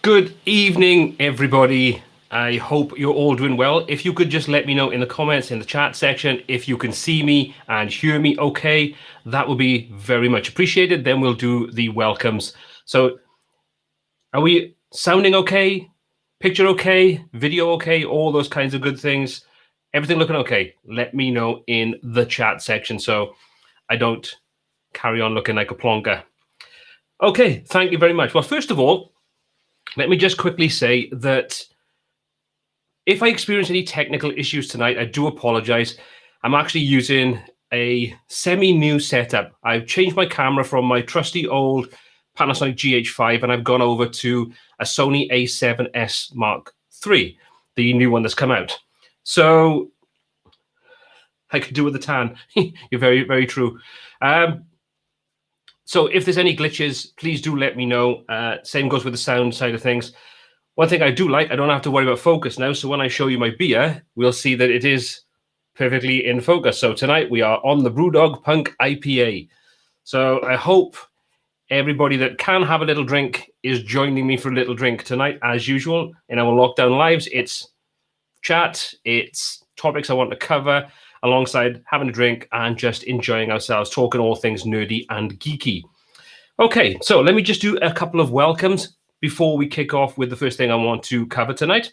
Good evening, everybody. I hope you're all doing well. If you could just let me know in the comments, in the chat section, if you can see me and hear me okay, that would be very much appreciated. Then we'll do the welcomes. So are we sounding okay? Picture okay? Video okay? All those kinds of good things. Everything looking okay? Let me know in the chat section so I don't carry on looking like a plonker. Okay, thank you very much. Well, first of all, let me just quickly say that if I experience any technical issues tonight, I do apologize. I'm actually using a semi-new setup. I've changed my camera from my trusty old Panasonic GH5 and I've gone over to a Sony A7S Mark III, the new one that's come out. So I could do with the tan. You're very, very true. So if there's any glitches, please do let me know. Same goes with the sound side of things. One thing I do like, I don't have to worry about focus now. So when I show you my beer, we'll see that it is perfectly in focus. So tonight we are on the Brewdog Punk IPA. So I hope everybody that can have a little drink is joining me for a little drink tonight. As usual, in our lockdown lives, it's chat, it's topics I want to cover, alongside having a drink and just enjoying ourselves, talking all things nerdy and geeky. Okay, so let me just do a couple of welcomes before we kick off with the first thing I want to cover tonight.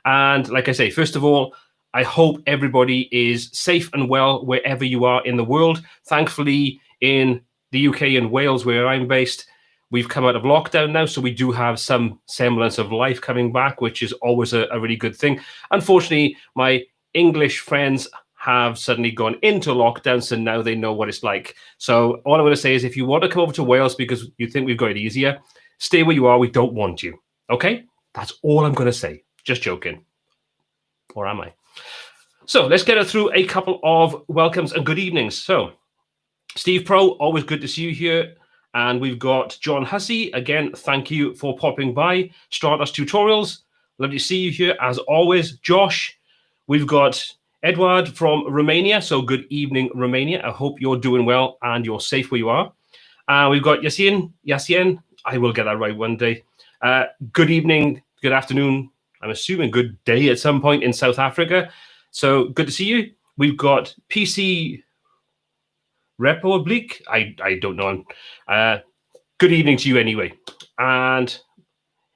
And like I say, first of all, I hope everybody is safe and well wherever you are in the world. Thankfully, in the UK and Wales, where I'm based, we've come out of lockdown now, so we do have some semblance of life coming back, which is always a really good thing. Unfortunately, my English friends have suddenly gone into lockdown, so now they know what it's like. So all I'm going to say is if you want to come over to Wales because you think we've got it easier, stay where you are. We don't want you. Okay? That's all I'm going to say. Just joking. Or am I? So let's get through a couple of welcomes and good evenings. So Steve Pro, always good to see you here. And we've got John Hussey. Again, thank you for popping by. Stardust Tutorials. Lovely to see you here as always. Josh, we've got Edward from Romania. So good evening, Romania. I hope you're doing well and you're safe where you are. We've got Yassien. I will get that right one day. Good evening, good afternoon. I'm assuming good day at some point in South Africa. So good to see you. We've got PC Republic. I don't know. Good evening to you anyway. And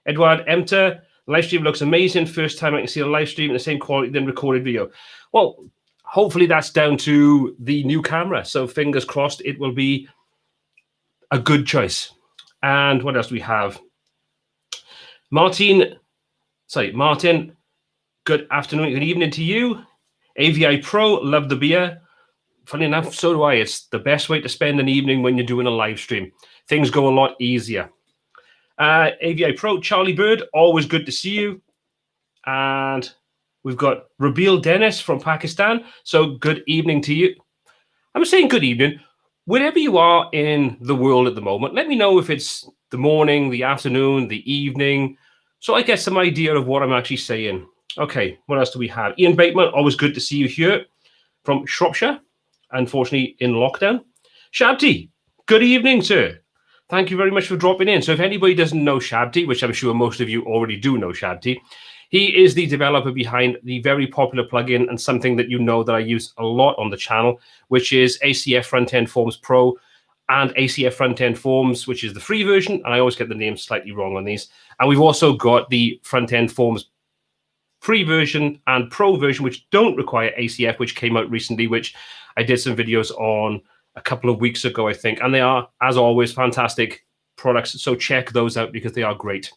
Edward Emter, live stream looks amazing. First time I can see a live stream in the same quality than recorded video. Well, hopefully that's down to the new camera. So fingers crossed it will be a good choice. And what else do we have? Martin, good afternoon, good evening to you. AVI Pro, love the beer. Funny enough, so do I. It's the best way to spend an evening when you're doing a live stream. Things go a lot easier. AVI Pro, Charlie Bird, always good to see you. And we've got Rabil Dennis from Pakistan. So good evening to you. I'm saying good evening. Wherever you are in the world at the moment, let me know if it's the morning, the afternoon, the evening, so I get some idea of what I'm actually saying. Okay, what else do we have? Ian Bateman, always good to see you here from Shropshire, unfortunately in lockdown. Shabdi, good evening, sir. Thank you very much for dropping in. So if anybody doesn't know Shabdi, which I'm sure most of you already do know Shabdi, he is the developer behind the very popular plugin and something that you know that I use a lot on the channel, which is ACF Front-End Forms Pro and ACF Front-End Forms, which is the free version. And I always get the names slightly wrong on these. And we've also got the Front-End Forms free version and pro version, which don't require ACF, which came out recently, which I did some videos on a couple of weeks ago, I think. And they are, as always, fantastic products. So check those out because they are great.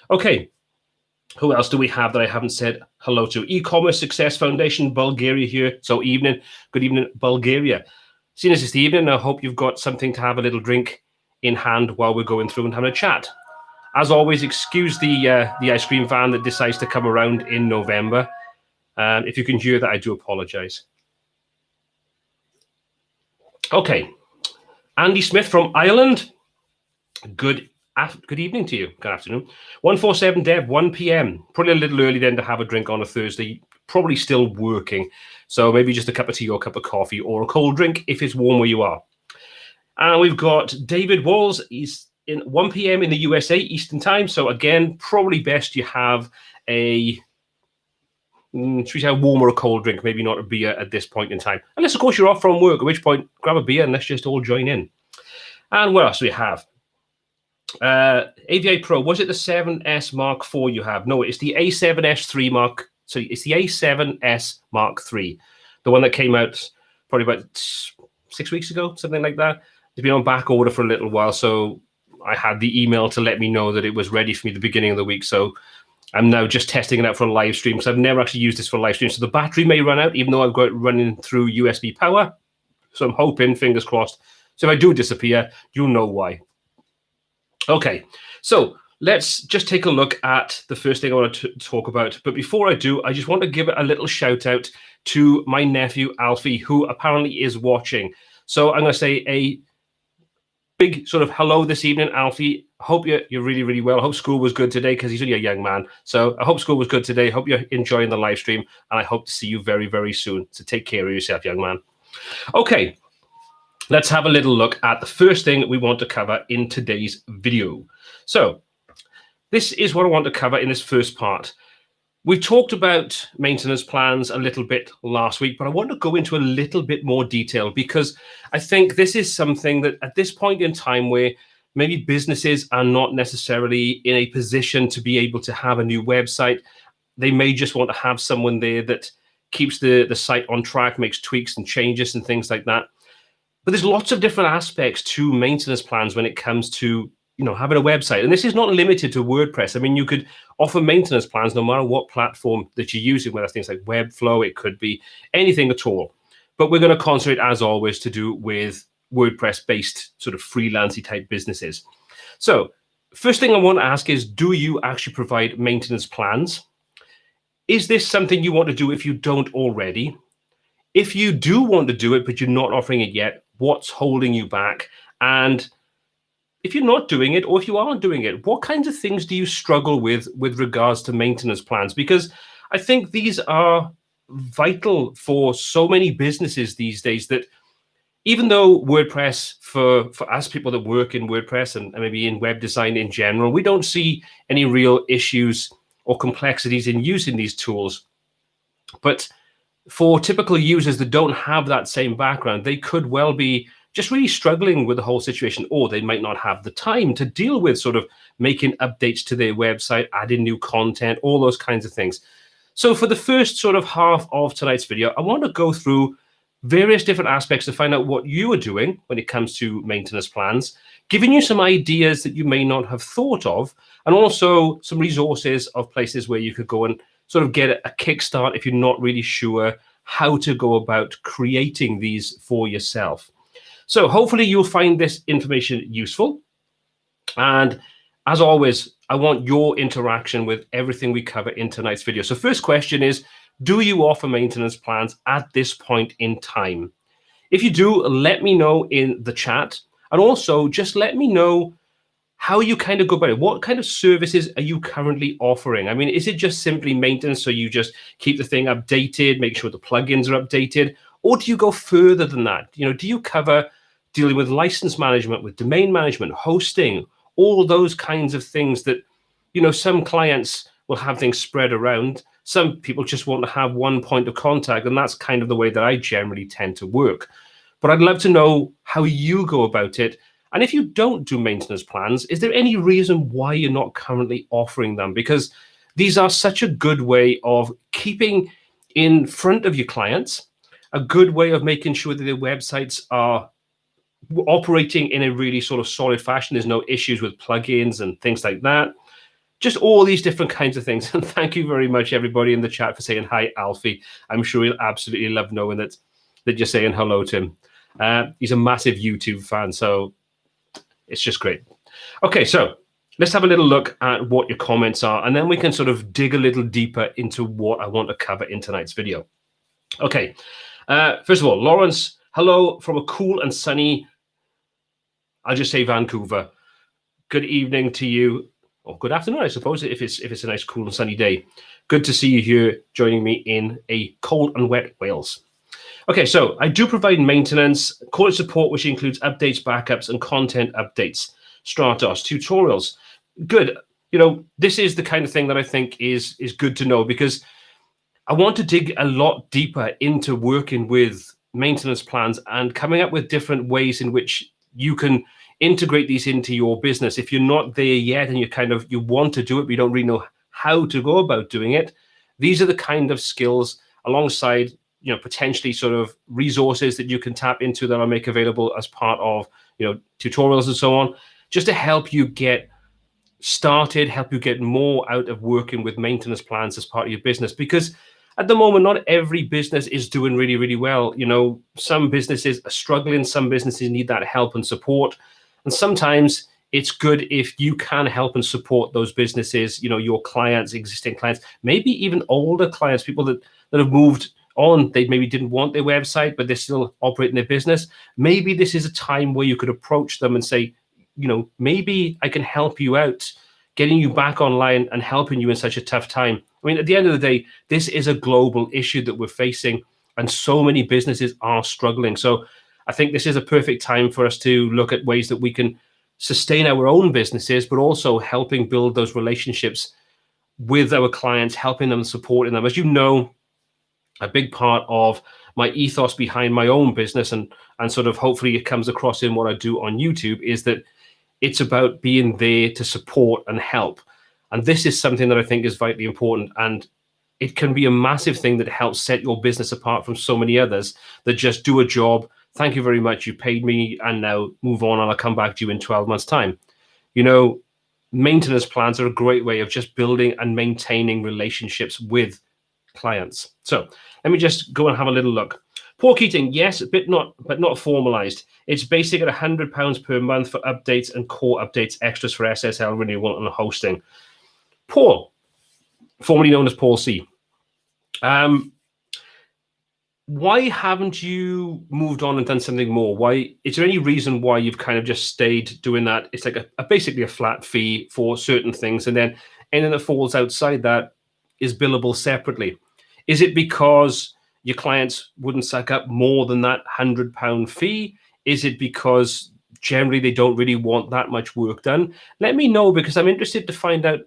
Okay. Who else do we have that I haven't said hello to? E-Commerce Success Foundation, Bulgaria here. So evening. Good evening, Bulgaria. Seeing as it's the evening, I hope you've got something to have a little drink in hand while we're going through and having a chat. As always, excuse the ice cream van that decides to come around in November. If you can hear that, I do apologize. Okay. Andy Smith from Ireland. Good evening to you. Good afternoon. 147 Dev, 1 p.m. Probably a little early then to have a drink on a Thursday. Probably still working. So maybe just a cup of tea or a cup of coffee or a cold drink if it's warm where you are. And we've got David Walls. He's in 1 p.m. in the USA Eastern time. So again, probably best you have a, should we say a warm or a cold drink, maybe not a beer at this point in time. Unless, of course, you're off from work, at which point, grab a beer and let's just all join in. And what else do we have? AVI Pro, was it the 7S Mark IV you have? No, it's the A7S3 Mark. So it's the A7S Mark III, the one that came out probably about 6 weeks ago, something like that. It's been on back order for a little while, so I had the email to let me know that it was ready for me at the beginning of the week. So I'm now just testing it out for a live stream, because I've never actually used this for a live stream. So the battery may run out, even though I've got it running through USB power. So I'm hoping, fingers crossed. So if I do disappear, you'll know why. Okay, so let's just take a look at the first thing I want to talk about. But before I do, I just want to give a little shout out to my nephew, Alfie, who apparently is watching. So I'm going to say a big sort of hello this evening, Alfie. I hope you're really, really well. I hope school was good today, because he's only a young man. So I hope school was good today. I hope you're enjoying the live stream, and I hope to see you very, very soon. So take care of yourself, young man. Okay, let's have a little look at the first thing we want to cover in today's video. So this is what I want to cover in this first part. We talked about maintenance plans a little bit last week, but I want to go into a little bit more detail, because I think this is something that at this point in time where maybe businesses are not necessarily in a position to be able to have a new website, they may just want to have someone there that keeps the site on track, makes tweaks and changes and things like that. But there's lots of different aspects to maintenance plans when it comes to having a website. And this is not limited to WordPress. I mean, you could offer maintenance plans no matter what platform that you're using, whether it's things like Webflow, it could be anything at all. But we're going to concentrate, as always, to do with WordPress-based sort of freelancey type businesses. So first thing I want to ask is, do you actually provide maintenance plans? Is this something you want to do if you don't already? If you do want to do it, but you're not offering it yet, what's holding you back? And if you're not doing it, or if you aren't doing it, what kinds of things do you struggle with regards to maintenance plans? Because I think these are vital for so many businesses these days, that even though WordPress, for us people that work in WordPress and maybe in web design in general, we don't see any real issues or complexities in using these tools. But for typical users that don't have that same background, they could well be just really struggling with the whole situation, or they might not have the time to deal with sort of making updates to their website, adding new content, all those kinds of things. So for the first sort of half of tonight's video, I want to go through various different aspects to find out what you are doing when it comes to maintenance plans, giving you some ideas that you may not have thought of, and also some resources of places where you could go and sort of get a kickstart if you're not really sure how to go about creating these for yourself. So hopefully you'll find this information useful. And as always, I want your interaction with everything we cover in tonight's video. So first question is, do you offer maintenance plans at this point in time? If you do, let me know in the chat. And also just let me know how you kind of go about it. What kind of services are you currently offering? I mean, is it just simply maintenance, so you just keep the thing updated, make sure the plugins are updated? Or do you go further than that? Do you cover dealing with license management, with domain management, hosting, all those kinds of things that, some clients will have things spread around. Some people just want to have one point of contact, and that's kind of the way that I generally tend to work. But I'd love to know how you go about it. And if you don't do maintenance plans, is there any reason why you're not currently offering them? Because these are such a good way of keeping in front of your clients, a good way of making sure that their websites are operating in a really sort of solid fashion. There's no issues with plugins and things like that. Just all these different kinds of things. And thank you very much, everybody in the chat, for saying hi, Alfie. I'm sure he'll absolutely love knowing that you're saying hello to him. He's a massive YouTube fan, so it's just great. Okay, so let's have a little look at what your comments are, and then we can sort of dig a little deeper into what I want to cover in tonight's video. Okay, first of all, Lawrence, hello from a cool and sunny, I'll just say Vancouver. Good evening to you, or good afternoon, I suppose, if it's a nice, cool and sunny day. Good to see you here joining me in a cold and wet Wales. Okay, so I do provide maintenance, call it support, which includes updates, backups, and content updates. Stratos, tutorials. Good. This is the kind of thing that I think is good to know, because I want to dig a lot deeper into working with maintenance plans and coming up with different ways in which you can integrate these into your business. If you're not there yet and you want to do it, but you don't really know how to go about doing it, these are the kind of skills, alongside potentially sort of resources that you can tap into that I'll make available as part of tutorials and so on, just to help you get started, help you get more out of working with maintenance plans as part of your business. Because at the moment, not every business is doing really, really well. Some businesses are struggling, some businesses need that help and support. And sometimes it's good if you can help and support those businesses, your clients, existing clients, maybe even older clients, people that have moved on. They maybe didn't want their website, but they're still operating their business. Maybe this is a time where you could approach them and say, maybe I can help you out, getting you back online and helping you in such a tough time. I mean, at the end of the day, this is a global issue that we're facing, and so many businesses are struggling. So I think this is a perfect time for us to look at ways that we can sustain our own businesses, but also helping build those relationships with our clients, helping them, supporting them. As you know, a big part of my ethos behind my own business, and sort of hopefully it comes across in what I do on YouTube, is that it's about being there to support and help. And this is something that I think is vitally important. And it can be a massive thing that helps set your business apart from so many others that just do a job. Thank you very much. You paid me, and now move on, and I'll come back to you in 12 months' time. Maintenance plans are a great way of just building and maintaining relationships with clients. So let me just go and have a little look. Paul Keating, yes, but not formalized. It's basic at £100 per month for updates and core updates, extras for SSL renewal and hosting. Paul, formerly known as Paul C. Why haven't you moved on and done something more? Why? Is there any reason why you've kind of just stayed doing that? It's like basically a flat fee for certain things, and then anything that falls outside that is billable separately. Is it because your clients wouldn't suck up more than that £100 fee? Is it because generally they don't really want that much work done? Let me know, because I'm interested to find out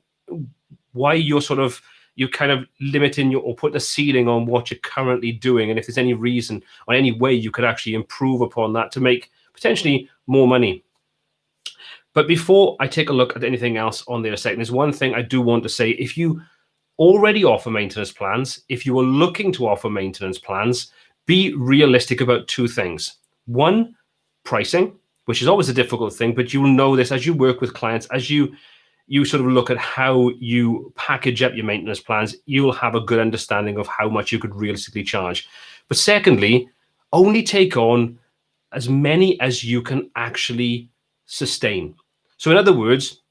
why you're kind of limiting or put a ceiling on what you're currently doing, and if there's any reason or any way you could actually improve upon that to make potentially more money. But before I take a look at anything else on there a second, there's one thing I do want to say. If you already offer maintenance plans, if you are looking to offer maintenance plans, be realistic about two things. One, pricing, which is always a difficult thing, but you'll know this as you work with clients, as you sort of look at how you package up your maintenance plans, you'll have a good understanding of how much you could realistically charge. But secondly, only take on as many as you can actually sustain. So in other words,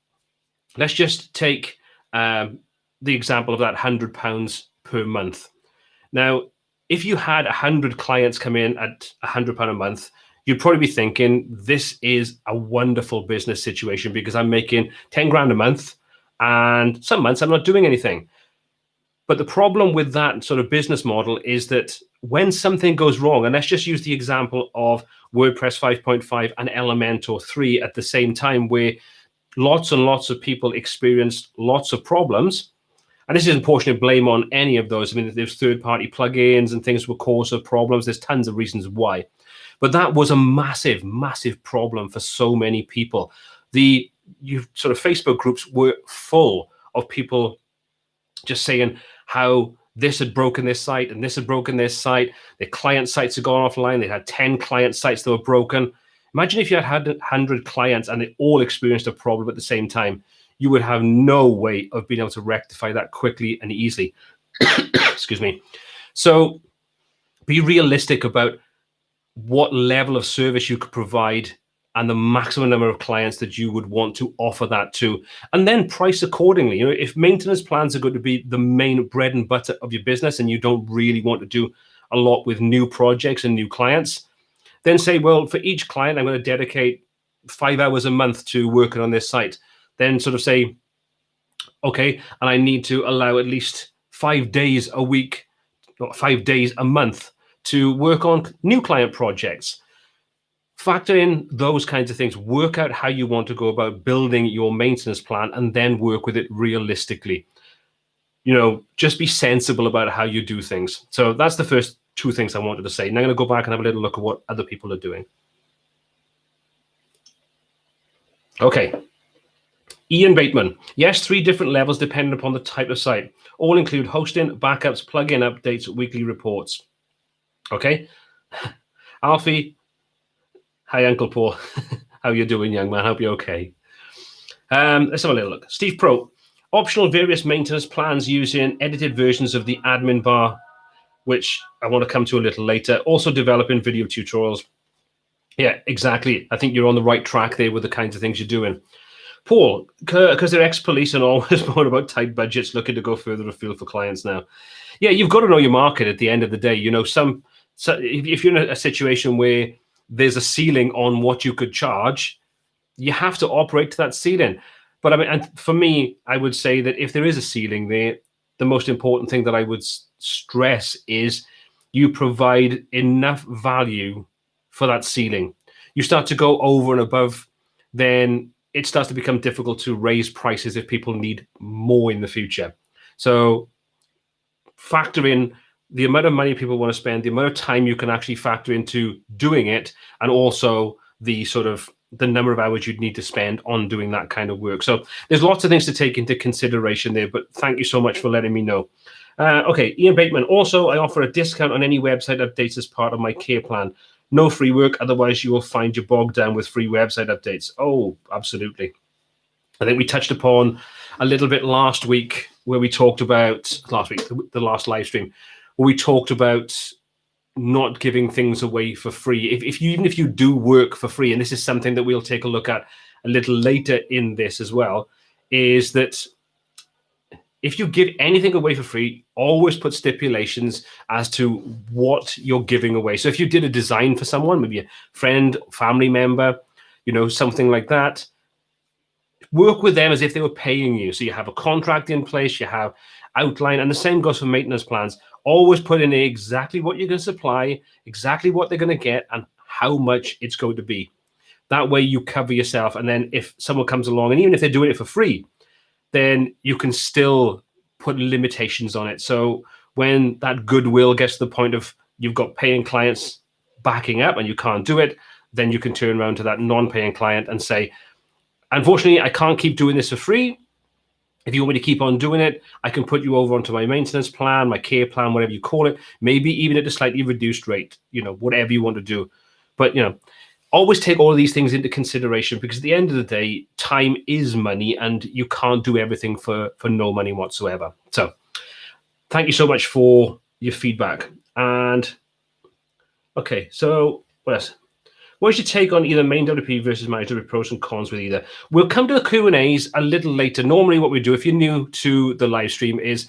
let's just take the example of that £100 per month. Now, if you had 100 clients come in at £100 a month, you'd probably be thinking, this is a wonderful business situation because I'm making 10 grand a month, and some months I'm not doing anything. But the problem with that sort of business model is that when something goes wrong, and let's just use the example of WordPress 5.5 and Elementor 3 at the same time, where lots and lots of people experienced lots of problems. And this isn't portioning blame on any of those. I mean, there's third-party plugins and things were cause of problems. There's tons of reasons why. But that was a massive, massive problem for so many people. The sort of Facebook groups were full of people just saying how this had broken their site and this had broken their site. Their client sites had gone offline. They had 10 client sites that were broken. Imagine if you had 100 clients and they all experienced a problem at the same time. You would have no way of being able to rectify that quickly and easily. Excuse me. So be realistic about what level of service you could provide and the maximum number of clients that you would want to offer that to, and then price accordingly. If maintenance plans are going to be the main bread and butter of your business and you don't really want to do a lot with new projects and new clients, then say, well, for each client, I'm going to dedicate 5 hours a month to working on this site. Then sort of say, okay, and I need to allow at least 5 days a week, not 5 days a month, to work on new client projects. factor in those kinds of things. Work out how you want to go about building your maintenance plan and then work with it realistically. Just be sensible about how you do things. So that's the first two things I wanted to say. Now I'm going to go back and have a little look at what other people are doing. Okay. Ian Bateman. Yes, 3 different levels depending upon the type of site. All include hosting, backups, plugin updates, weekly reports. Okay. Alfie. Hi, Uncle Paul. How you doing, young man? Hope you're okay. Let's have a little look. Steve Pro. Optional various maintenance plans using edited versions of the admin bar, which I want to come to a little later. Also developing video tutorials. Yeah, exactly. I think you're on the right track there with the kinds of things you're doing. Paul, because they're ex-police and always more about tight budgets, looking to go further afield for clients now. Yeah, you've got to know your market at the end of the day. So if you're in a situation where there's a ceiling on what you could charge, you have to operate to that ceiling. But I mean, and for me, I would say that if there is a ceiling there, the most important thing that I would stress is you provide enough value for that ceiling. You start to go over and above, then it starts to become difficult to raise prices if people need more in the future. So factor in the amount of money people want to spend, the amount of time you can actually factor into doing it, and also the number of hours you'd need to spend on doing that kind of work. So there's lots of things to take into consideration there, but thank you so much for letting me know. Okay, Ian Bateman. Also, I offer a discount on any website updates as part of my care plan. No free work, otherwise you will find you bogged down with free website updates. Oh, absolutely. I think we touched upon a little bit last week where we talked about, the last live stream, where we talked about not giving things away for free. Even if you do work for free, and this is something that we'll take a look at a little later in this as well, is that if you give anything away for free, always put stipulations as to what you're giving away. So if you did a design for someone, maybe a friend, family member, something like that, work with them as if they were paying you. So you have a contract in place, you have outline, and the same goes for maintenance plans. Always put in exactly what you're going to supply, exactly what they're going to get, and how much it's going to be. That way you cover yourself. And then if someone comes along, and even if they're doing it for free, then you can still put limitations on it. So when that goodwill gets to the point of you've got paying clients backing up and you can't do it, then you can turn around to that non-paying client and say, unfortunately, I can't keep doing this for free. If you want me to keep on doing it, I can put you over onto my maintenance plan, my care plan, whatever you call it, maybe even at a slightly reduced rate, whatever you want to do. But, always take all of these things into consideration, because at the end of the day, time is money and you can't do everything for no money whatsoever. So thank you so much for your feedback. And okay, so what else? What's your take on either main WP versus managed WP, pros and cons with either? We'll come to the Q&As a little later. Normally what we do, if you're new to the live stream, is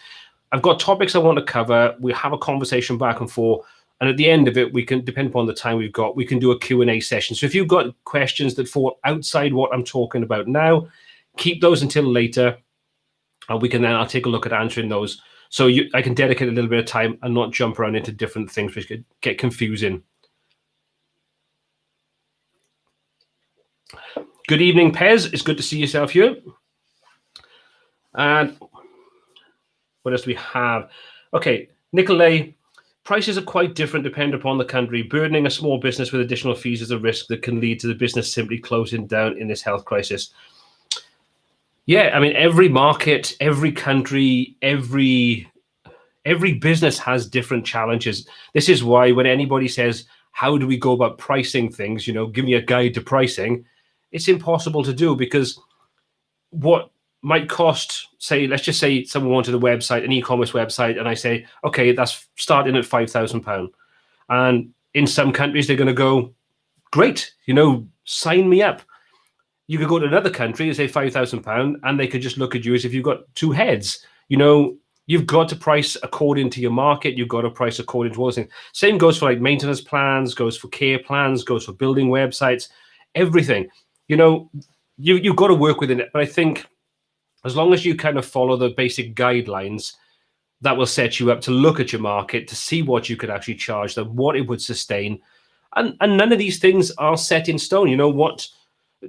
I've got topics I want to cover. We have a conversation back and forth. And at the end of it, we can, depend upon the time we've got, we can do a Q&A session. So if you've got questions that fall outside what I'm talking about now, keep those until later. And I'll take a look at answering those. So I can dedicate a little bit of time and not jump around into different things which could get confusing. Good evening, Pez. It's good to see yourself here. And what else do we have? Okay, Nicolay. Prices are quite different depending upon the country. Burdening a small business with additional fees is a risk that can lead to the business simply closing down in this health crisis. Yeah, I mean, every market, every country, every business has different challenges. This is why when anybody says, how do we go about pricing things, give me a guide to pricing, it's impossible to do, because what might cost, say, let's just say someone wanted a website, an e-commerce website, and I say, okay, that's starting at £5,000. And in some countries, they're going to go, great, sign me up. You could go to another country and say £5,000, and they could just look at you as if you've got two heads. You've got to price according to your market. You've got to price according to all those things. Same goes for like maintenance plans, goes for care plans, goes for building websites, everything. You've got to work within it. But I think as long as you kind of follow the basic guidelines, that will set you up to look at your market, to see what you could actually charge them, what it would sustain. And none of these things are set in stone. You know what?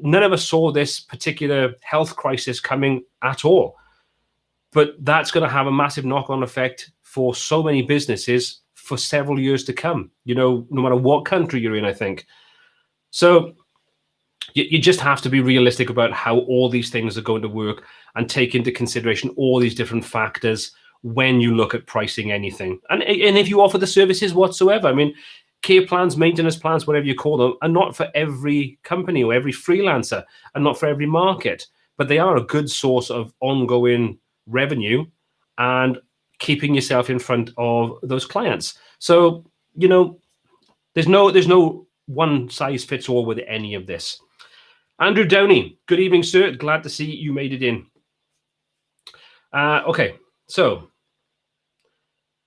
None of us saw this particular health crisis coming at all. But that's going to have a massive knock-on effect for so many businesses for several years to come, you know, no matter what country you're in, I think. So you just have to be realistic about how all these things are going to work and take into consideration all these different factors when you look at pricing anything. And if you offer the services whatsoever, I mean, care plans, maintenance plans, whatever you call them, are not for every company or every freelancer and not for every market, but they are a good source of ongoing revenue and keeping yourself in front of those clients. So, you know, there's no one size fits all with any of this. Andrew Downey, good evening, sir. Glad to see you made it in. Okay, so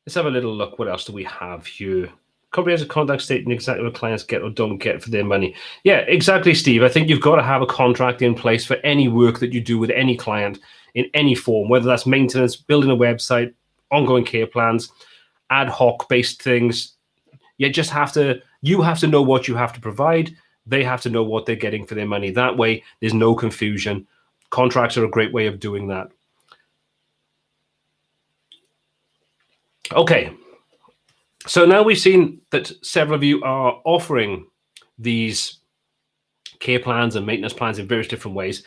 let's have a little look. What else do we have here? Comprehensive contact statement exactly what clients get or don't get for their money. Yeah, exactly, Steve. I think you've got to have a contract in place for any work that you do with any client in any form, whether that's maintenance, building a website, ongoing care plans, ad hoc based things. You have to know what you have to provide. They have to know what they're getting for their money. That way, there's no confusion. Contracts are a great way of doing that. Okay. So now we've seen that several of you are offering these care plans and maintenance plans in various different ways.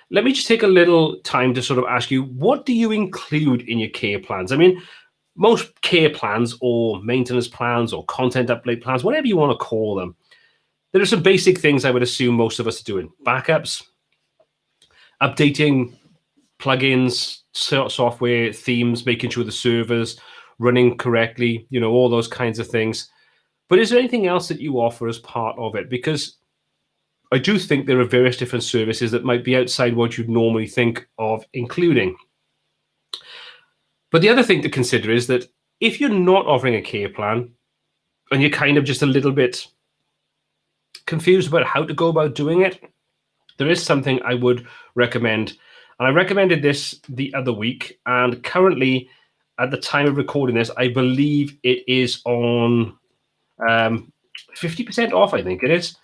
Let me just take a little time to sort of ask you, what do you include in your care plans? I mean, most care plans or maintenance plans or content update plans, whatever you want to call them, there are some basic things I would assume most of us are doing. Backups, updating plugins, software, themes, making sure the servers running correctly, you know, all those kinds of things. But is there anything else that you offer as part of it? Because I do think there are various different services that might be outside what you'd normally think of including. But the other thing to consider is that if you're not offering a care plan and you're kind of just a little bit confused about how to go about doing it, there is something I would recommend. And I recommended this the other week, and currently at the time of recording this, I believe it is on 50% off, I think it is,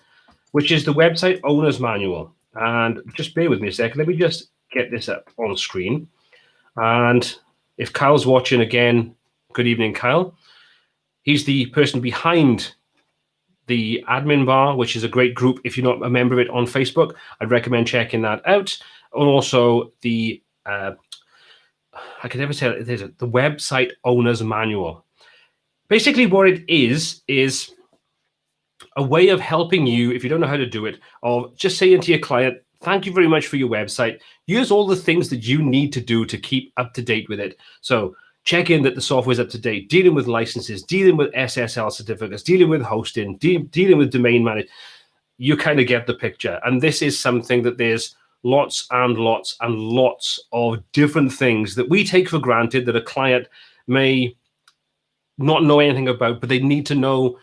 which is the website owner's manual. And just bear with me a second. Let me just get this up on screen. And if Kyle's watching again, good evening, Kyle. He's the person behind the admin bar, which is a great group. If you're not a member of it on Facebook, I'd recommend checking that out. And also the I can never say it. There's the website owner's manual. Basically, what it is a way of helping you, if you don't know how to do it, of just saying to your client, thank you very much for your website. Here's all the things that you need to do to keep up to date with it. So check in that the software is up to date, dealing with licenses, dealing with SSL certificates, dealing with hosting, dealing with domain management. You kind of get the picture. And this is something that there's lots and lots and lots of different things that we take for granted that a client may not know anything about, but they need to know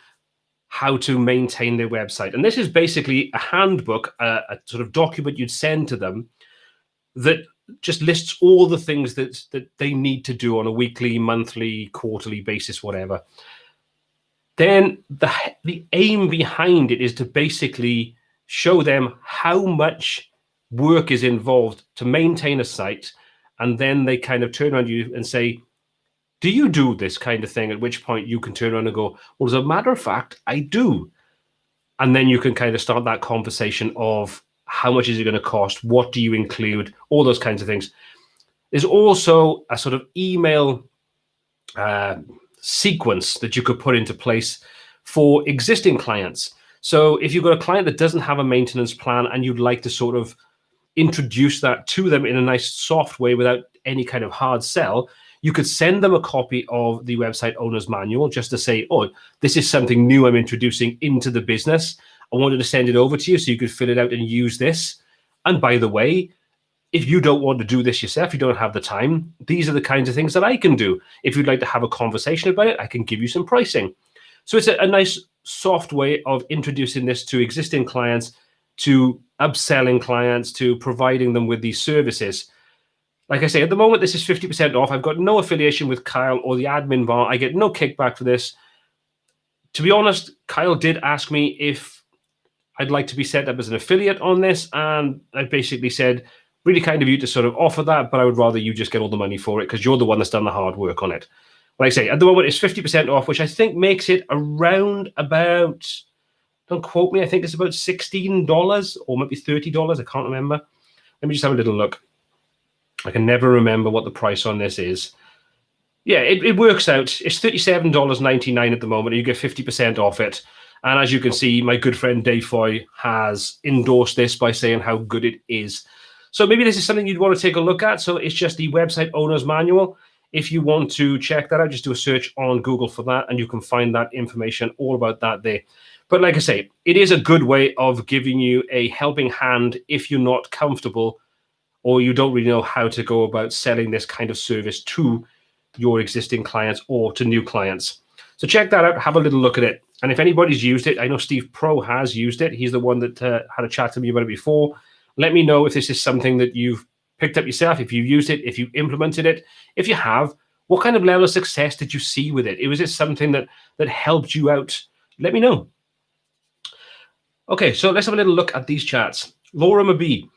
how to maintain their website. And this is basically a handbook, a sort of document you'd send to them that just lists all the things that they need to do on a weekly, monthly, quarterly basis, whatever. Then the aim behind it is to basically show them how much work is involved to maintain a site, and then they kind of turn on you and say, do you do this kind of thing? At which point you can turn around and go, well, as a matter of fact, I do. And then you can kind of start that conversation of how much is it going to cost? What do you include? All those kinds of things. There's also a sort of email sequence that you could put into place for existing clients. So if you've got a client that doesn't have a maintenance plan and you'd like to sort of introduce that to them in a nice soft way without any kind of hard sell, you could send them a copy of the website owner's manual just to say, oh, this is something new I'm introducing into the business. I wanted to send it over to you so you could fill it out and use this. And by the way, if you don't want to do this yourself, you don't have the time, these are the kinds of things that I can do. If you'd like to have a conversation about it, I can give you some pricing. So it's a nice soft way of introducing this to existing clients, to upselling clients, to providing them with these services. Like I say, at the moment, this is 50% off. I've got no affiliation with Kyle or the admin bar. I get no kickback for this. To be honest, Kyle did ask me if I'd like to be set up as an affiliate on this, and I basically said, really kind of you to sort of offer that, but I would rather you just get all the money for it because you're the one that's done the hard work on it. Like I say, at the moment it's 50% off, which I think makes it around about, don't quote me, I think it's about $16 or maybe $30. I can't remember. Let me just have a little look. I can never remember what the price on this is. Yeah, it works out. It's $37.99 at the moment, and you get 50% off it. And as you can see, my good friend Dave Foy has endorsed this by saying how good it is. So maybe this is something you'd want to take a look at. So it's just the website owner's manual. If you want to check that out, just do a search on Google for that, and you can find that information all about that there. But like I say, it is a good way of giving you a helping hand if you're not comfortable or you don't really know how to go about selling this kind of service to your existing clients or to new clients. So check that out, have a little look at it. And if anybody's used it, I know Steve Pro has used it. He's the one that had a chat to me about it before. Let me know if this is something that you've picked up yourself, if you've used it, if you implemented it. If you have, what kind of level of success did you see with it? Was it something that helped you out? Let me know. Okay, so let's have a little look at these chats. Laura Mabee.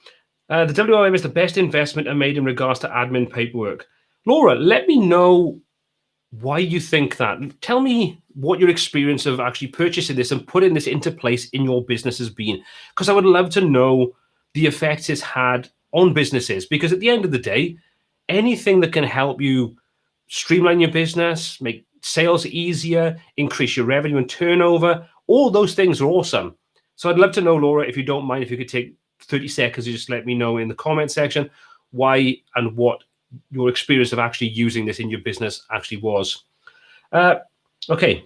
The WOM is the best investment I made in regards to admin paperwork. Laura, let me know why you think that. Tell me what your experience of actually purchasing this and putting this into place in your business has been, because I would love to know the effects it's had on businesses, because at the end of the day, anything that can help you streamline your business, make sales easier, increase your revenue and turnover, all those things are awesome. So I'd love to know, Laura, if you don't mind, if you could take 30 seconds to just let me know in the comment section why and what your experience of actually using this in your business actually was. Okay.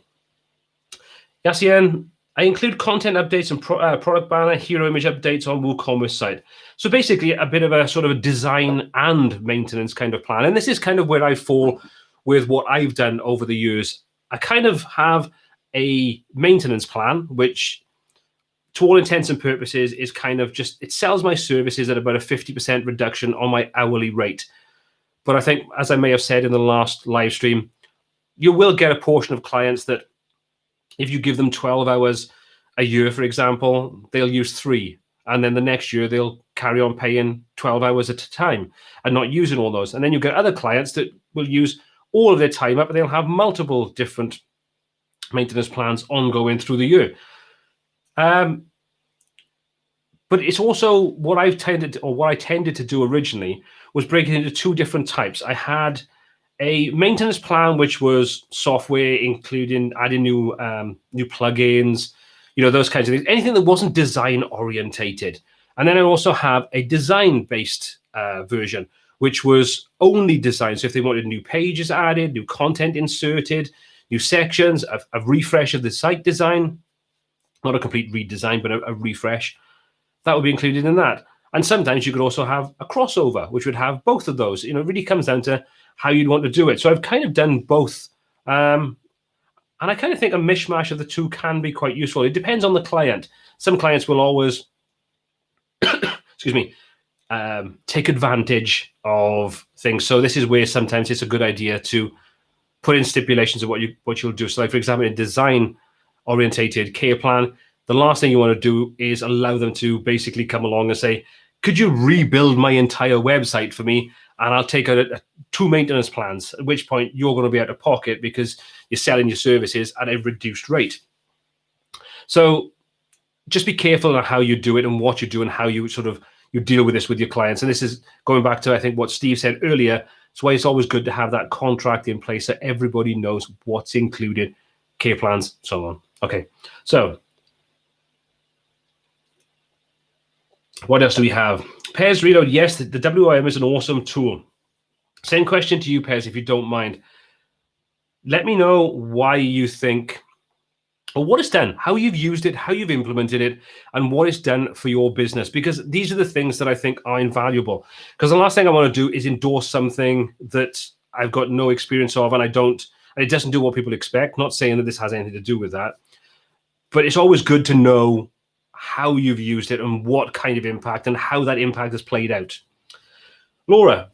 Yassian, I include content updates and product banner, hero image updates on WooCommerce site. So basically a bit of a sort of a design and maintenance kind of plan. And this is kind of where I fall with what I've done over the years. I kind of have a maintenance plan, which to all intents and purposes is kind of just, it sells my services at about a 50% reduction on my hourly rate. But I think, as I may have said in the last live stream, you will get a portion of clients that if you give them 12 hours a year, for example, they'll use 3. And then the next year, they'll carry on paying 12 hours at a time and not using all those. And then you get other clients that will use all of their time up, and they'll have multiple different maintenance plans ongoing through the year. But it's also what I tended to do originally was break it into 2 different types. I had a maintenance plan, which was software, including adding new plugins, those kinds of things, anything that wasn't design orientated. And then I also have a design-based version, which was only design. So if they wanted new pages added, new content inserted, new sections, a refresh of the site design, not a complete redesign, but a refresh, that would be included in that. And sometimes you could also have a crossover, which would have both of those. It really comes down to how you'd want to do it. So I've kind of done both. And I kind of think a mishmash of the 2 can be quite useful. It depends on the client. Some clients will always, excuse me, take advantage of things. So this is where sometimes it's a good idea to put in stipulations of what you'll do. So like, for example, in design-orientated care plan, the last thing you want to do is allow them to basically come along and say, could you rebuild my entire website for me? And I'll take out 2 maintenance plans, at which point you're going to be out of pocket because you're selling your services at a reduced rate. So just be careful on how you do it and what you do and how you you deal with this with your clients. And this is going back to, I think, what Steve said earlier. It's why it's always good to have that contract in place so everybody knows what's included, care plans, so on. Okay, so what else do we have? Pez Reload, yes, the WIM is an awesome tool. Same question to you, Pez, if you don't mind. Let me know why you think, or what it's done, how you've used it, how you've implemented it, and what it's done for your business, because these are the things that I think are invaluable. Because the last thing I want to do is endorse something that I've got no experience of, and it doesn't do what people expect. Not saying that this has anything to do with that, but it's always good to know how you've used it and what kind of impact and how that impact has played out. Laura,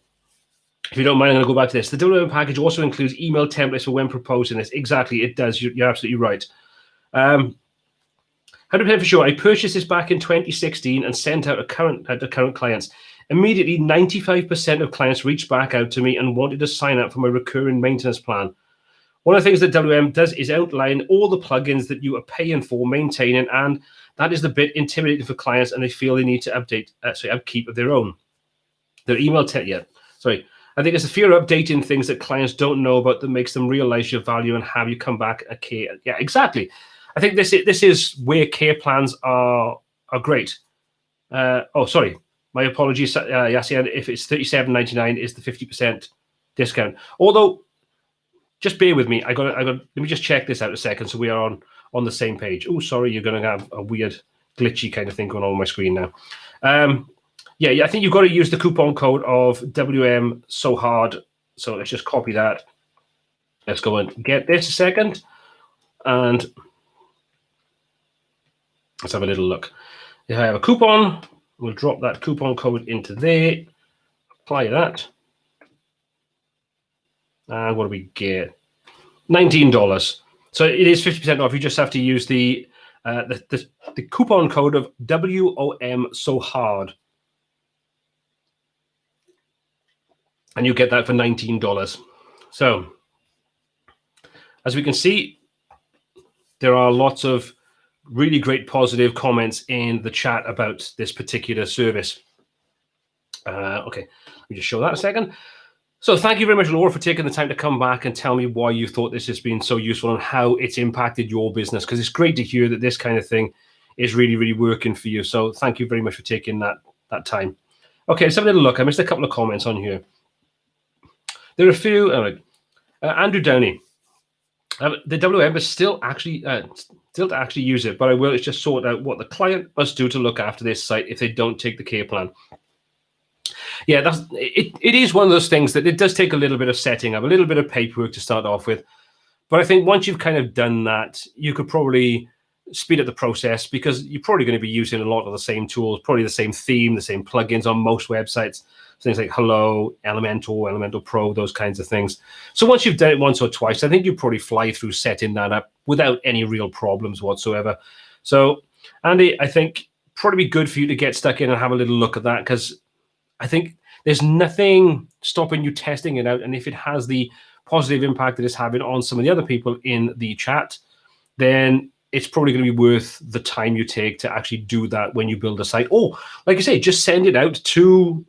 if you don't mind, I'm going to go back to this. The WM package also includes email templates for when proposing this. Exactly, it does. You're absolutely right. 100% for sure. I purchased this back in 2016 and sent out to current clients. Immediately, 95% of clients reached back out to me and wanted to sign up for my recurring maintenance plan. One of the things that WM does is outline all the plugins that you are paying for, maintaining, and that is the bit intimidating for clients, and they feel they need to upkeep of their own. Their email I think it's the fear of updating things that clients don't know about that makes them realize your value and have you come back a care. Yeah, exactly. I think this is where care plans are great. Sorry, my apologies, Yassian. If it's $37.99, is the 50% discount. Although, just bear with me. I got. Let me just check this out a second, so we are on the same page. Oh, sorry, you're going to have a weird, glitchy kind of thing going on my screen now. Yeah, I think you've got to use the coupon code of WM so hard. So let's just copy that. Let's go and get this a second, and let's have a little look. If I have a coupon, we'll drop that coupon code into there. Apply that. And what do we get? $19. So it is 50% off. You just have to use the coupon code of WOM so hard, and you get that for $19. So as we can see, there are lots of really great positive comments in the chat about this particular service. Okay, let me just show that a second. So thank you very much, Laura, for taking the time to come back and tell me why you thought this has been so useful and how it's impacted your business, because it's great to hear that this kind of thing is really, really working for you. So thank you very much for taking that time. Okay, let's have a little look. I missed a couple of comments on here. There are a few. Andrew Downey. The WM is still to actually use it, but I will just sort out what the client must do to look after this site if they don't take the care plan. Yeah, it is one of those things that it does take a little bit of setting up, a little bit of paperwork to start off with. But I think once you've kind of done that, you could probably speed up the process, because you're probably going to be using a lot of the same tools, probably the same theme, the same plugins on most websites, things like Hello, Elementor Pro, those kinds of things. So once you've done it once or twice, I think you probably fly through setting that up without any real problems whatsoever. So, Andy, I think probably be good for you to get stuck in and have a little look at that, because I think there's nothing stopping you testing it out. And if it has the positive impact that it's having on some of the other people in the chat, then it's probably going to be worth the time you take to actually do that when you build a site. Or, like I say, just send it out to,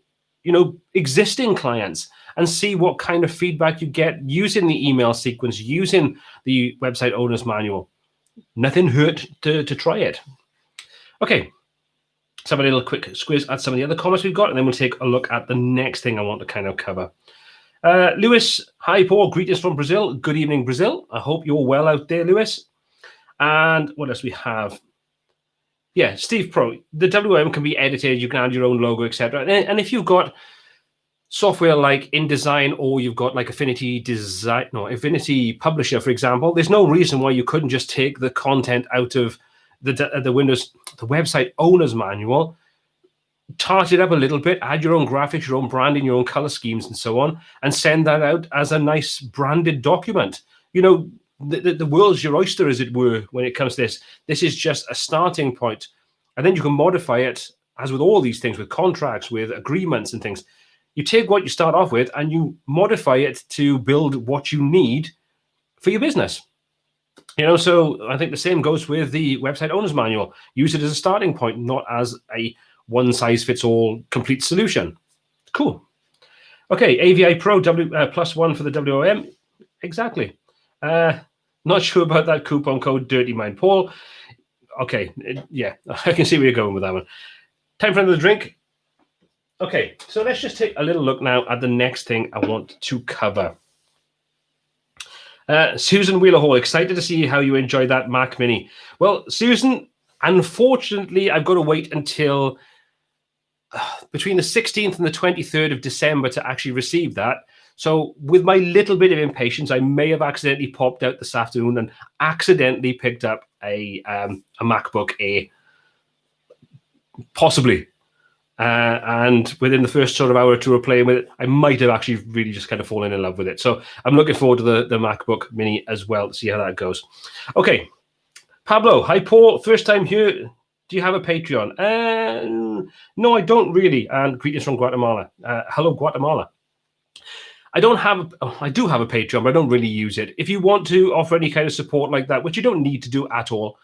existing clients and see what kind of feedback you get using the email sequence, using the website owner's manual. Nothing hurt to try it. Okay. Let's have a little quick squiz at some of the other comments we've got, and then we'll take a look at the next thing I want to kind of cover. Lewis, hi, Paul. Greetings from Brazil. Good evening, Brazil. I hope you're well out there, Lewis. And what else we have? Yeah, Steve Pro. The WM can be edited. You can add your own logo, etc. And if you've got software like InDesign, or you've got like Affinity Publisher, for example, there's no reason why you couldn't just take the content out of the website owner's manual, tart it up a little bit, add your own graphics, your own branding, your own color schemes, and so on, and send that out as a nice branded document. The world's your oyster, as it were, when it comes to this. This is just a starting point, and then you can modify it, as with all these things, with contracts, with agreements and things. You take what you start off with and you modify it to build what you need for your business. So I think the same goes with the website owner's manual. Use it as a starting point, not as a one-size-fits-all complete solution. Cool. Okay, AVI Pro +1 for the WOM. Exactly. Not sure about that coupon code, Dirty Mind Paul. Okay, yeah, I can see where you're going with that one. Time for another drink. Okay, so let's just take a little look now at the next thing I want to cover. Susan Wheeler Hall, excited to see how you enjoy that Mac Mini. Well, Susan, unfortunately, I've got to wait until between the 16th and the 23rd of December to actually receive that. So with my little bit of impatience, I may have accidentally popped out this afternoon and accidentally picked up a MacBook Air, possibly. And within the first sort of hour or two of playing with it, I might have actually really just kind of fallen in love with it. So I'm looking forward to the MacBook Mini as well to see how that goes. Okay, Pablo, hi Paul, first time here. Do you have a Patreon? No, I don't really. And greetings from Guatemala. Hello, Guatemala. I do have a Patreon, but I don't really use it. If you want to offer any kind of support like that, which you don't need to do at all,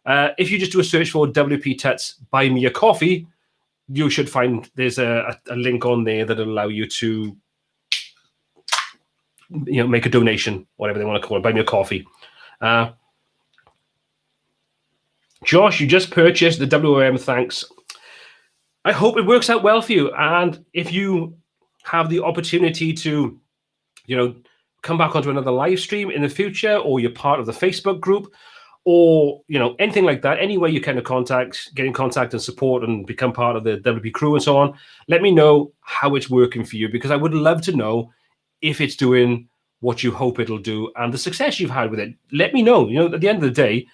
if you just do a search for WPTuts Buy Me a Coffee, you should find there's a link on there that'll allow you to make a donation, whatever they want to call it, buy me a coffee. Josh, you just purchased the WOM, thanks. I hope it works out well for you. And if you have the opportunity to, come back onto another live stream in the future, or you're part of the Facebook group, or, anything like that, any way you kind of get in contact and support and become part of the WPCrue and so on, let me know how it's working for you, because I would love to know if it's doing what you hope it'll do and the success you've had with it. Let me know. At the end of the day,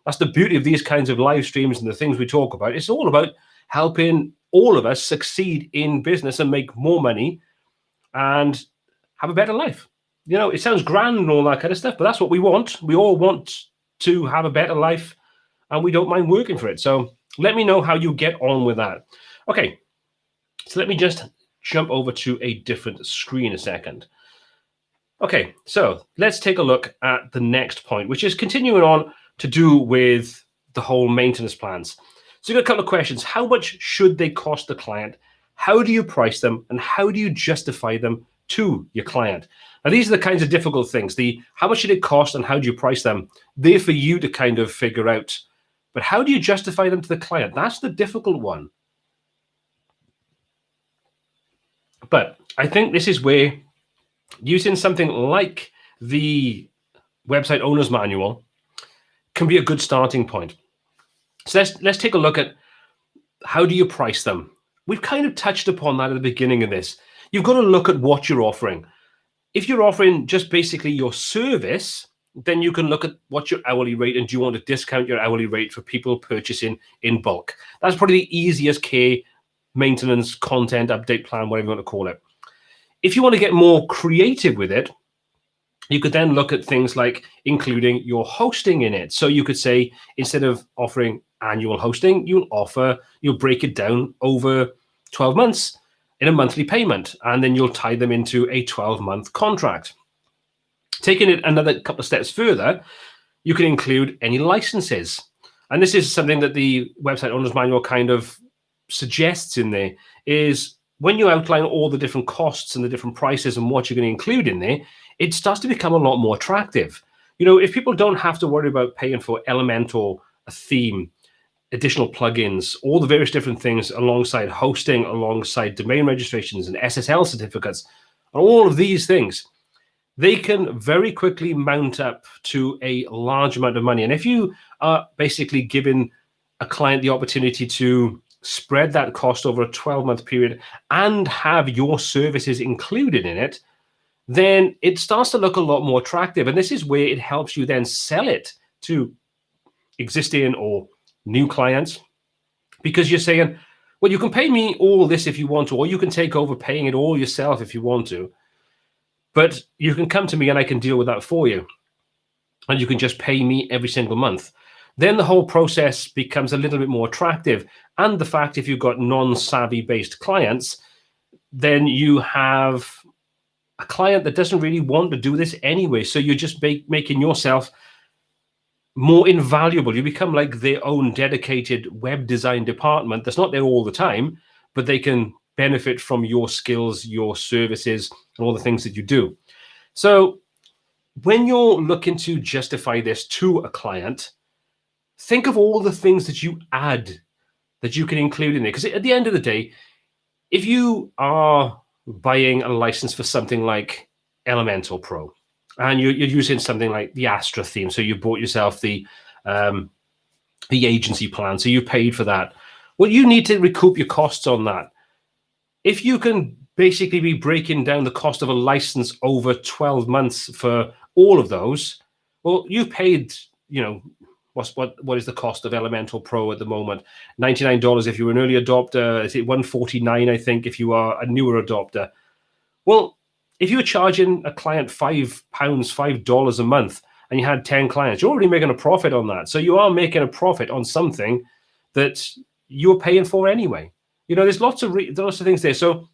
that's the beauty of these kinds of live streams and the things we talk about. It's all about helping all of us succeed in business and make more money and have a better life. It sounds grand and all that kind of stuff, but that's what we want. We all want to have a better life, and we don't mind working for it. So let me know how you get on with that. Okay, so let me just jump over to a different screen a second. Okay, so let's take a look at the next point, which is continuing on to do with the whole maintenance plans. So you've got a couple of questions. How much should they cost the client? How do you price them? And how do you justify them to your client? Now, these are the kinds of difficult things. How much should it cost and how do you price them? They're for you to kind of figure out. But how do you justify them to the client? That's the difficult one. But I think this is where using something like the website owner's manual can be a good starting point. So let's take a look at how do you price them. We've kind of touched upon that at the beginning of this. You've got to look at what you're offering. If you're offering just basically your service, then you can look at what's your hourly rate and do you want to discount your hourly rate for people purchasing in bulk. That's probably the easiest maintenance, content, update plan, whatever you want to call it. If you want to get more creative with it, you could then look at things like including your hosting in it. So you could say, instead of offering annual hosting, you'll break it down over 12 months in a monthly payment, and then you'll tie them into a 12-month contract. Taking it another couple of steps further, you can include any licenses. And this is something that the website owner's manual kind of suggests in there, is when you outline all the different costs and the different prices and what you're going to include in there, it starts to become a lot more attractive. If people don't have to worry about paying for Elementor, a theme, additional plugins, all the various different things alongside hosting, alongside domain registrations and SSL certificates, and all of these things, they can very quickly mount up to a large amount of money. And if you are basically giving a client the opportunity to spread that cost over a 12-month period and have your services included in it, then it starts to look a lot more attractive. And this is where it helps you then sell it to existing or new clients, because you're saying, well, you can pay me all this if you want to, or you can take over paying it all yourself if you want to, but you can come to me and I can deal with that for you. And you can just pay me every single month. Then the whole process becomes a little bit more attractive. And the fact, if you've got non-savvy based clients, then you have a client that doesn't really want to do this anyway. So you're just making yourself more invaluable. You become like their own dedicated web design department that's not there all the time, but they can benefit from your skills, your services, and all the things that you do. So when you're looking to justify this to a client, think of all the things that you add, that you can include in there. Because at the end of the day, if you are buying a license for something like Elementor Pro, and you're using something like the Astra theme, so you bought yourself the agency plan, so you paid for that. Well, you need to recoup your costs on that. If you can basically be breaking down the cost of a license over 12 months for all of those, well, you've paid, what is the cost of Elementor Pro at the moment? $99 if you're an early adopter. Is it $149, I think, if you are a newer adopter? Well, if you're charging a client £5 a month, and you had 10 clients, you're already making a profit on that. So you are making a profit on something that you're paying for anyway. There's lots of things there. So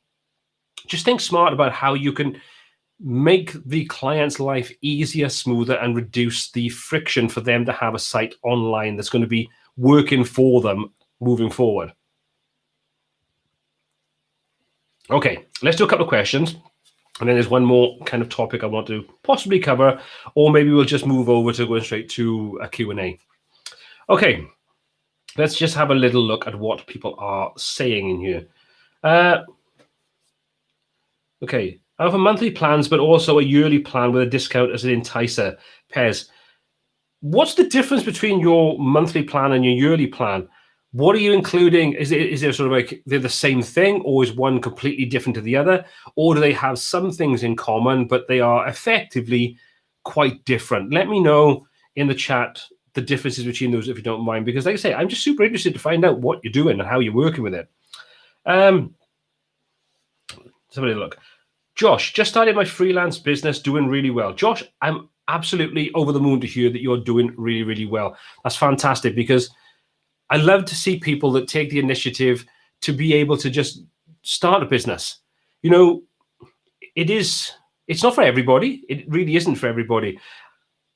just think smart about how you can make the client's life easier, smoother, and reduce the friction for them to have a site online that's going to be working for them moving forward. Okay, let's do a couple of questions. And then there's one more kind of topic I want to possibly cover, or maybe we'll just move over to going straight to a Q&A. Okay, let's just have a little look at what people are saying in here. Okay, I have a monthly plans, but also a yearly plan with a discount as an enticer. Pez, what's the difference between your monthly plan and your yearly plan? What are you including? Is there sort of like they're the same thing, or is one completely different to the other? Or do they have some things in common, but they are effectively quite different? Let me know in the chat the differences between those, if you don't mind, because like I say, I'm just super interested to find out what you're doing and how you're working with it. Let's have a look. Josh, just started my freelance business, doing really well. Josh, I'm absolutely over the moon to hear that you're doing really, really well. That's fantastic, because I love to see people that take the initiative to be able to just start a business. It's not for everybody. It really isn't for everybody.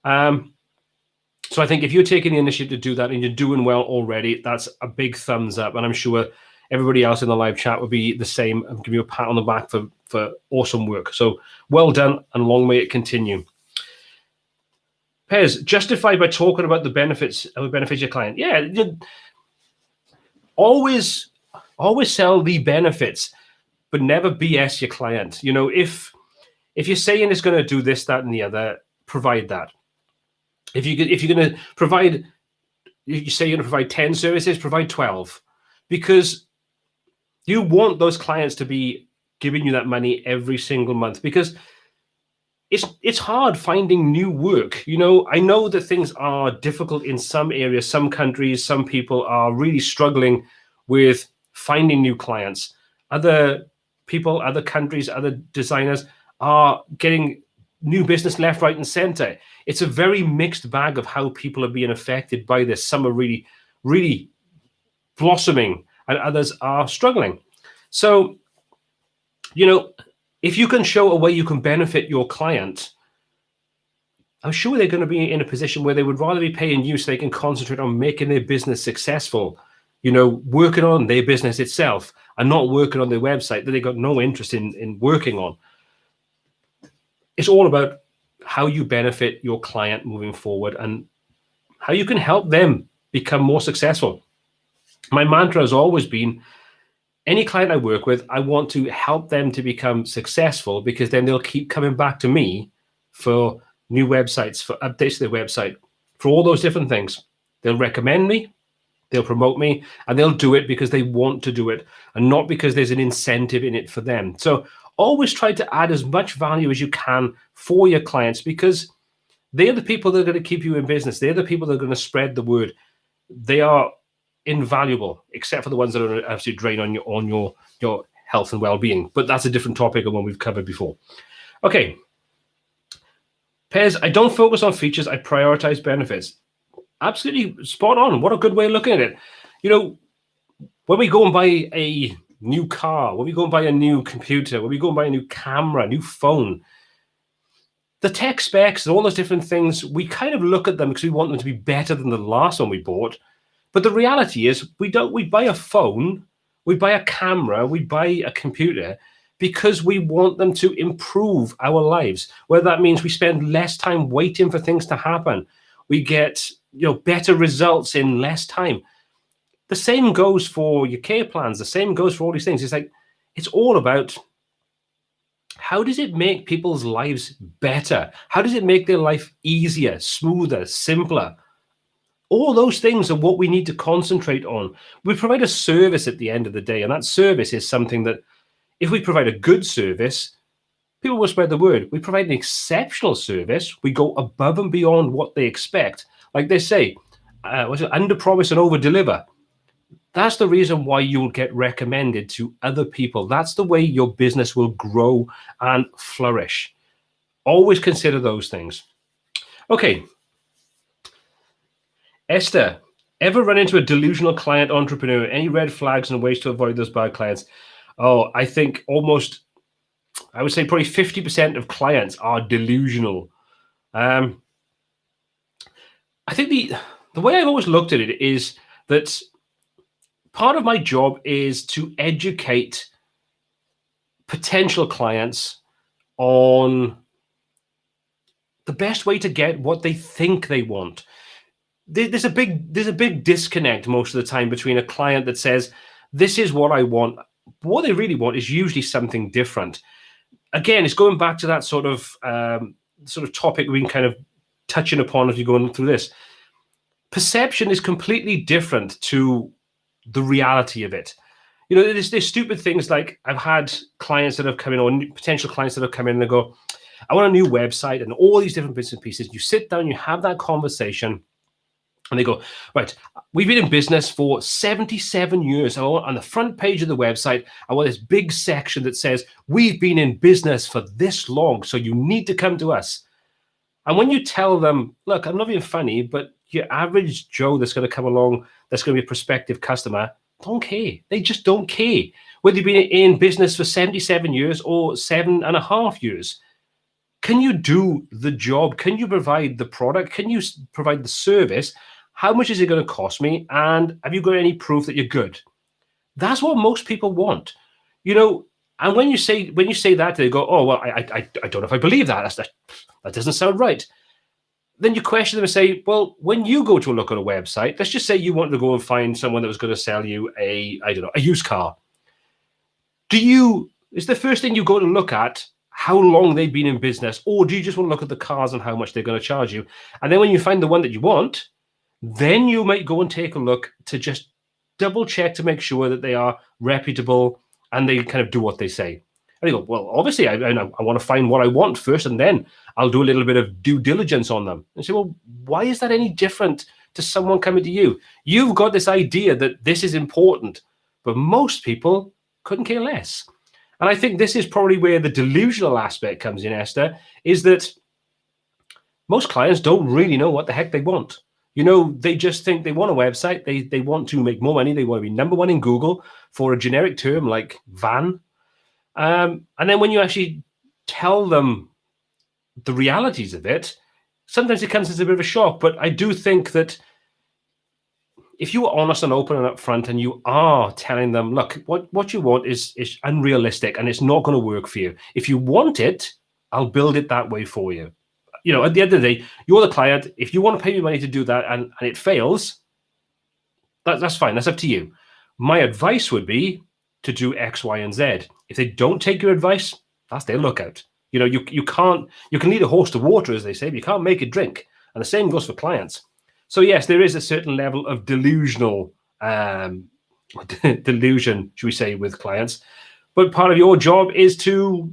So I think if you're taking the initiative to do that and you're doing well already, that's a big thumbs up. And I'm sure everybody else in the live chat will be the same and give you a pat on the back for awesome work. So well done, and long may it continue. Pez, justify by talking about the benefits of your client. Yeah, always sell the benefits, but never BS your client. If you're saying it's going to do this, that, and the other, provide that. If you're going to provide, you say you're going to provide 10 services, provide 12, because you want those clients to be giving you that money every single month, because it's hard finding new work. I know that things are difficult in some areas, some countries, some people are really struggling with finding new clients. Other people, other countries, other designers are getting new business left, right, and center. It's a very mixed bag of how people are being affected by this. Some are really, really blossoming, and others are struggling. So, if you can show a way you can benefit your client, I'm sure they're going to be in a position where they would rather be paying you so they can concentrate on making their business successful, working on their business itself and not working on their website that they got no interest in working on. It's all about how you benefit your client moving forward and how you can help them become more successful. My mantra has always been, any client I work with, I want to help them to become successful, because then they'll keep coming back to me for new websites, for updates to their website, for all those different things. They'll recommend me, they'll promote me, and they'll do it because they want to do it and not because there's an incentive in it for them. So always try to add as much value as you can for your clients, because they're the people that are going to keep you in business. They're the people that are going to spread the word. They are invaluable, except for the ones that are absolutely drain on your health and well-being. But that's a different topic and one we've covered before. Okay. Pez, I don't focus on features. I prioritize benefits. Absolutely spot on. What a good way of looking at it. When we go and buy a new car, when we go and buy a new computer, when we go and buy a new camera, new phone, the tech specs and all those different things, we kind of look at them because we want them to be better than the last one we bought. But the reality is we buy a phone, we buy a camera, we buy a computer because we want them to improve our lives. Whether that means we spend less time waiting for things to happen, we get better results in less time. The same goes for your care plans. The same goes for all these things. It's all about, how does it make people's lives better? How does it make their life easier, smoother, simpler? All those things are what we need to concentrate on. We provide a service at the end of the day, and that service is something that, if we provide a good service, people will spread the word. We provide an exceptional service. We go above and beyond what they expect. Like they say, under promise and over deliver. That's the reason why you'll get recommended to other people. That's the way your business will grow and flourish. Always consider those things. Okay, Esther, ever run into a delusional client entrepreneur? Any red flags and ways to avoid those bad clients? Oh, I think I would say probably 50% of clients are delusional. I think the way I've always looked at it is that part of my job is to educate potential clients on the best way to get what they think they want. There's a big disconnect most of the time between a client that says, this is what I want. What they really want is usually something different. Again, it's going back to that sort of topic we've been kind of touching upon as you're going through this. Perception is completely different to the reality of it. You know, there's stupid things like I've had clients that have come in, or potential clients that have come in and they go, I want a new website and all these different bits and pieces. You sit down, you have that conversation, and they go, right, we've been in business for 77 years. I want on the front page of the website, I want this big section that says, we've been in business for this long, so you need to come to us. And when you tell them, look, I'm not being funny, but your average Joe that's going to come along, that's going to be a prospective customer, don't care. They just don't care. Whether you've been in business for 77 years or 7.5 years. Can you do the job? Can you provide the product? Can you provide the service? How much is it going to cost me? And have you got any proof that you're good? That's what most people want, you know. And when you say that, they go, oh, well, I don't know if I believe that. That doesn't sound right. Then you question them and say, well, when you go to look at a website, let's just say you want to go and find someone that was going to sell you a used car. Is the first thing you go to look at how long they've been in business, or do you just want to look at the cars and how much they're going to charge you? And then when you find the one that you want, then you might go and take a look to just double check to make sure that they are reputable and they kind of do what they say. And you go, well, obviously, I want to find what I want first, and then I'll do a little bit of due diligence on them. And say, well, why is that any different to someone coming to you? You've got this idea that this is important, but most people couldn't care less. And I think this is probably where the delusional aspect comes in, Esther, is that most clients don't really know what the heck they want. You know, they just think they want a website. They want to make more money. They want to be number one in Google for a generic term like van. And then when you actually tell them the realities of it, sometimes it comes as a bit of a shock. But I do think that if you are honest and open and upfront, and you are telling them, look, what you want is unrealistic and it's not going to work for you. If you want it, I'll build it that way for you. You know, at the end of the day, you're the client. If you want to pay me money to do that and it fails, that's fine. That's up to you. My advice would be to do X, Y, and Z. If they don't take your advice, that's their lookout. You know, you can lead a horse to water, as they say, but you can't make it drink. And the same goes for clients. So yes, there is a certain level of delusion, should we say, with clients. But part of your job is to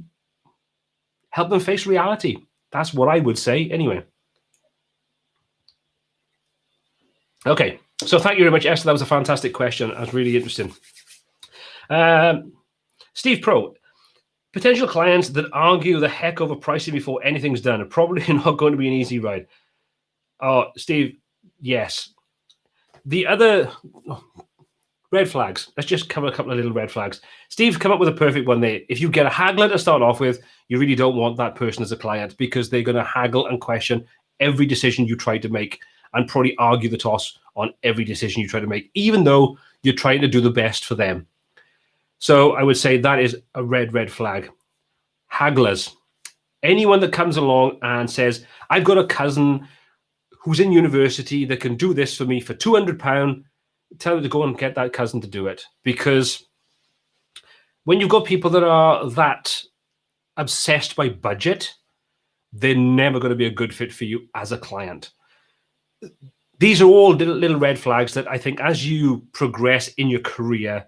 help them face reality. That's what I would say anyway. Okay, so thank you very much, Esther. That was a fantastic question. That was really interesting. Steve Pro, potential clients that argue the heck over pricing before anything's done are probably not going to be an easy ride. Oh, Steve, yes. The other red flags. Let's just cover a couple of little red flags. Steve's come up with a perfect one there. If you get a haggler to start off with, you really don't want that person as a client, because they're going to haggle and question every decision you try to make and probably argue the toss on every decision you try to make, even though you're trying to do the best for them. So I would say that is a red flag. Hagglers. Anyone that comes along and says, I've got a cousin who's in university that can do this for me for £200, tell them to go and get that cousin to do it. Because when you've got people that are that obsessed by budget, they're never going to be a good fit for you as a client. These are all little red flags that I think as you progress in your career,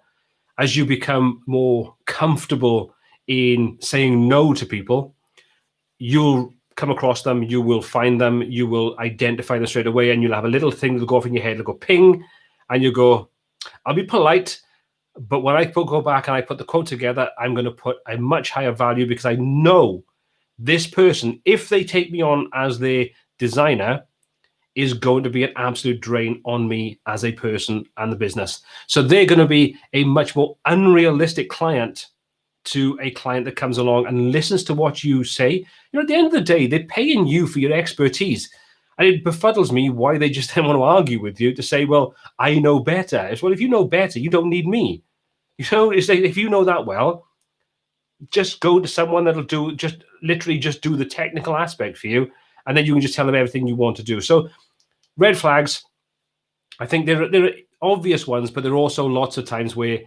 as you become more comfortable in saying no to people, you'll come across them, you will find them, you will identify them straight away, and you'll have a little thing that'll go off in your head, it'll go ping, and you go, I'll be polite, but when I go back and I put the quote together, I'm going to put a much higher value, because I know this person, if they take me on as their designer, is going to be an absolute drain on me as a person and the business. So they're going to be a much more unrealistic client to a client that comes along and listens to what you say. At the end of the day, they're paying you for your expertise. And it befuddles me why they just don't want to argue with you to say, well, I know better. It's, well, if you know better, you don't need me. It's like, if you know that well, just go to someone that'll do literally do the technical aspect for you, and then you can just tell them everything you want to do. So red flags, I think there are obvious ones, but there are also lots of times where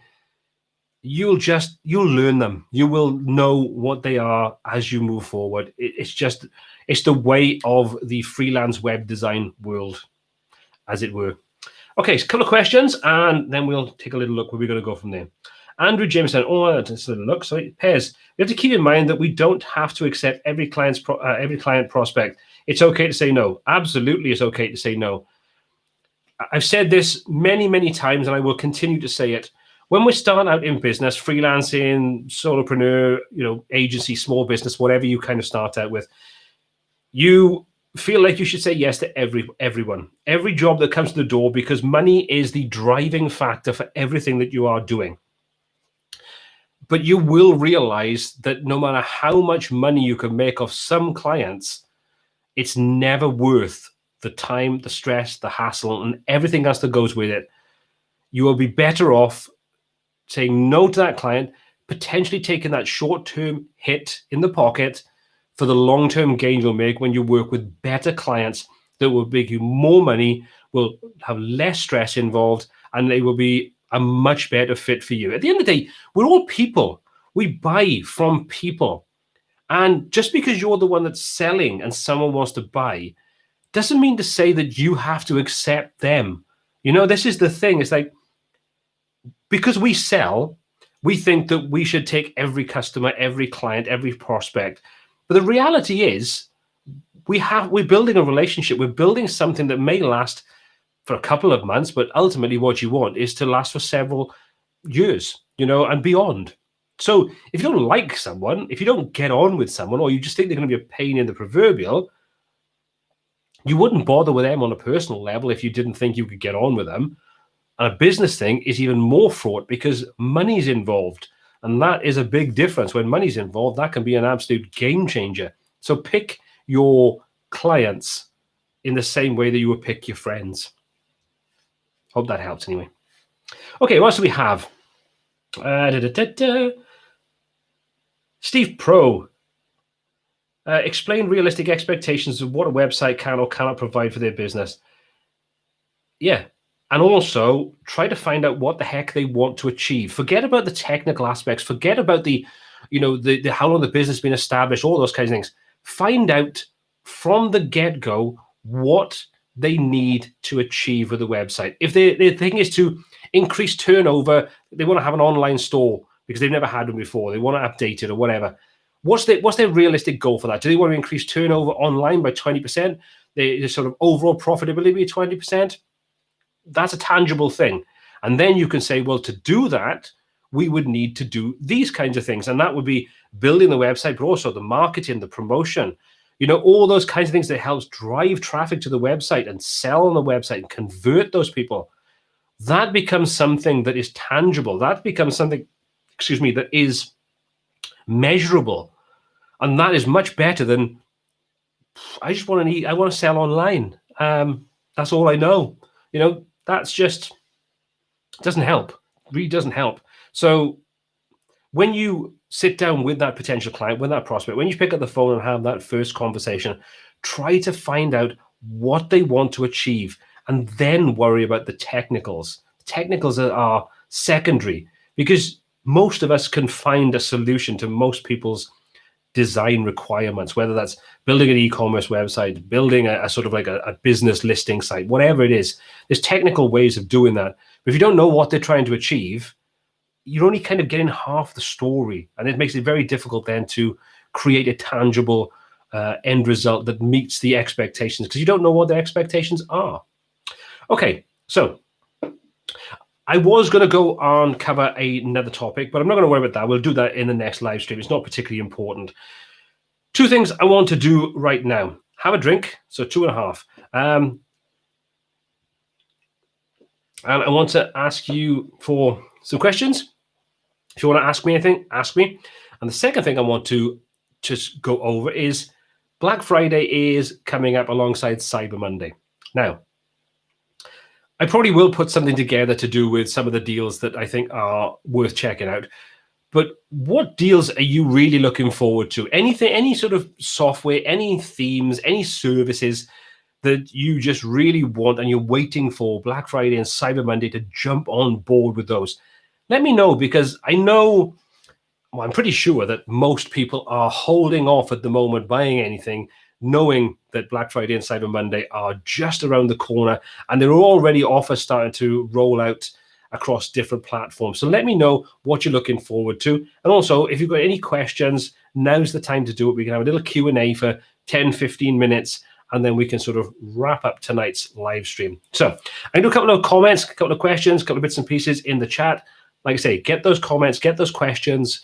you'll learn them. You will know what they are as you move forward. It's the way of the freelance web design world, as it were. Okay, so a couple of questions, and then we'll take a little look where we're going to go from there. Andrew Jameson, let's have a look. So Pez, we have to keep in mind that we don't have to accept every client prospect. It's okay to say no. Absolutely, it's okay to say no. I've said this many, many times, and I will continue to say it. When we start out in business, freelancing, solopreneur, agency, small business, whatever you kind of start out with, you feel like you should say yes to everyone, every job that comes to the door, because money is the driving factor for everything that you are doing. But you will realize that no matter how much money you can make off some clients, it's never worth the time, the stress, the hassle, and everything else that goes with it. You will be better off saying no to that client, potentially taking that short-term hit in the pocket for the long-term gain you'll make when you work with better clients that will make you more money, will have less stress involved, and they will be a much better fit for you. At the end of the day, we're all people. We buy from people. And just because you're the one that's selling and someone wants to buy, doesn't mean to say that you have to accept them. This is the thing. It's like, because we sell, we think that we should take every customer, every client, every prospect. But the reality is, we're building a relationship. We're building something that may last for a couple of months, but ultimately what you want is to last for several years, and beyond. So if you don't like someone, if you don't get on with someone, or you just think they're going to be a pain in the proverbial, you wouldn't bother with them on a personal level if you didn't think you could get on with them. And a business thing is even more fraught because money's involved. And that is a big difference. When money's involved, that can be an absolute game changer. So pick your clients in the same way that you would pick your friends. Hope that helps anyway. Okay, what else do we have? Steve Pro. Explain realistic expectations of what a website can or cannot provide for their business. Yeah. And also try to find out what the heck they want to achieve. Forget about the technical aspects. Forget about the how long the business has been established, all those kinds of things. Find out from the get-go what they need to achieve with the website. If the thing is to increase turnover, they want to have an online store because they've never had one before. They want to update it or whatever. What's their realistic goal for that? Do they want to increase turnover online by 20%? The sort of overall profitability by 20%? That's a tangible thing. And then you can say, well, to do that, we would need to do these kinds of things. And that would be building the website, but also the marketing, the promotion, all those kinds of things that helps drive traffic to the website and sell on the website and convert those people. That becomes something that is tangible. That becomes something, that is measurable. And that is much better than, I want to sell online. That's all I know. That's just doesn't help. Really doesn't help. So when you sit down with that potential client, with that prospect, when you pick up the phone and have that first conversation, try to find out what they want to achieve and then worry about the technicals. The technicals are secondary because most of us can find a solution to most people's design requirements, whether that's building an e-commerce website, building a sort of like a business listing site, whatever it is. There's technical ways of doing that. But if you don't know what they're trying to achieve, you're only kind of getting half the story. And it makes it very difficult then to create a tangible end result that meets the expectations because you don't know what their expectations are. Okay, so I was going to go on cover another topic, but I'm not going to worry about that. We'll do that in the next live stream. It's not particularly important. Two things I want to do right now. Have a drink, so 2.5. And I want to ask you for some questions. If you want to ask me anything, ask me. And the second thing I want to just go over is Black Friday is coming up alongside Cyber Monday. Now, I probably will put something together to do with some of the deals that I think are worth checking out. But what deals are you really looking forward to? Anything, any sort of software, any themes, any services that you just really want and you're waiting for Black Friday and Cyber Monday to jump on board with those? Let me know, because I know, well, I'm pretty sure that most people are holding off at the moment buying anything, knowing that Black Friday and Cyber Monday are just around the corner, and there are already offers starting to roll out across different platforms. So let me know what you're looking forward to. And also, if you've got any questions, now's the time to do it. We can have a little Q&A for 10, 15 minutes, and then we can sort of wrap up tonight's live stream. So I do a couple of comments, a couple of questions, a couple of bits and pieces in the chat. Like I say, get those comments, get those questions,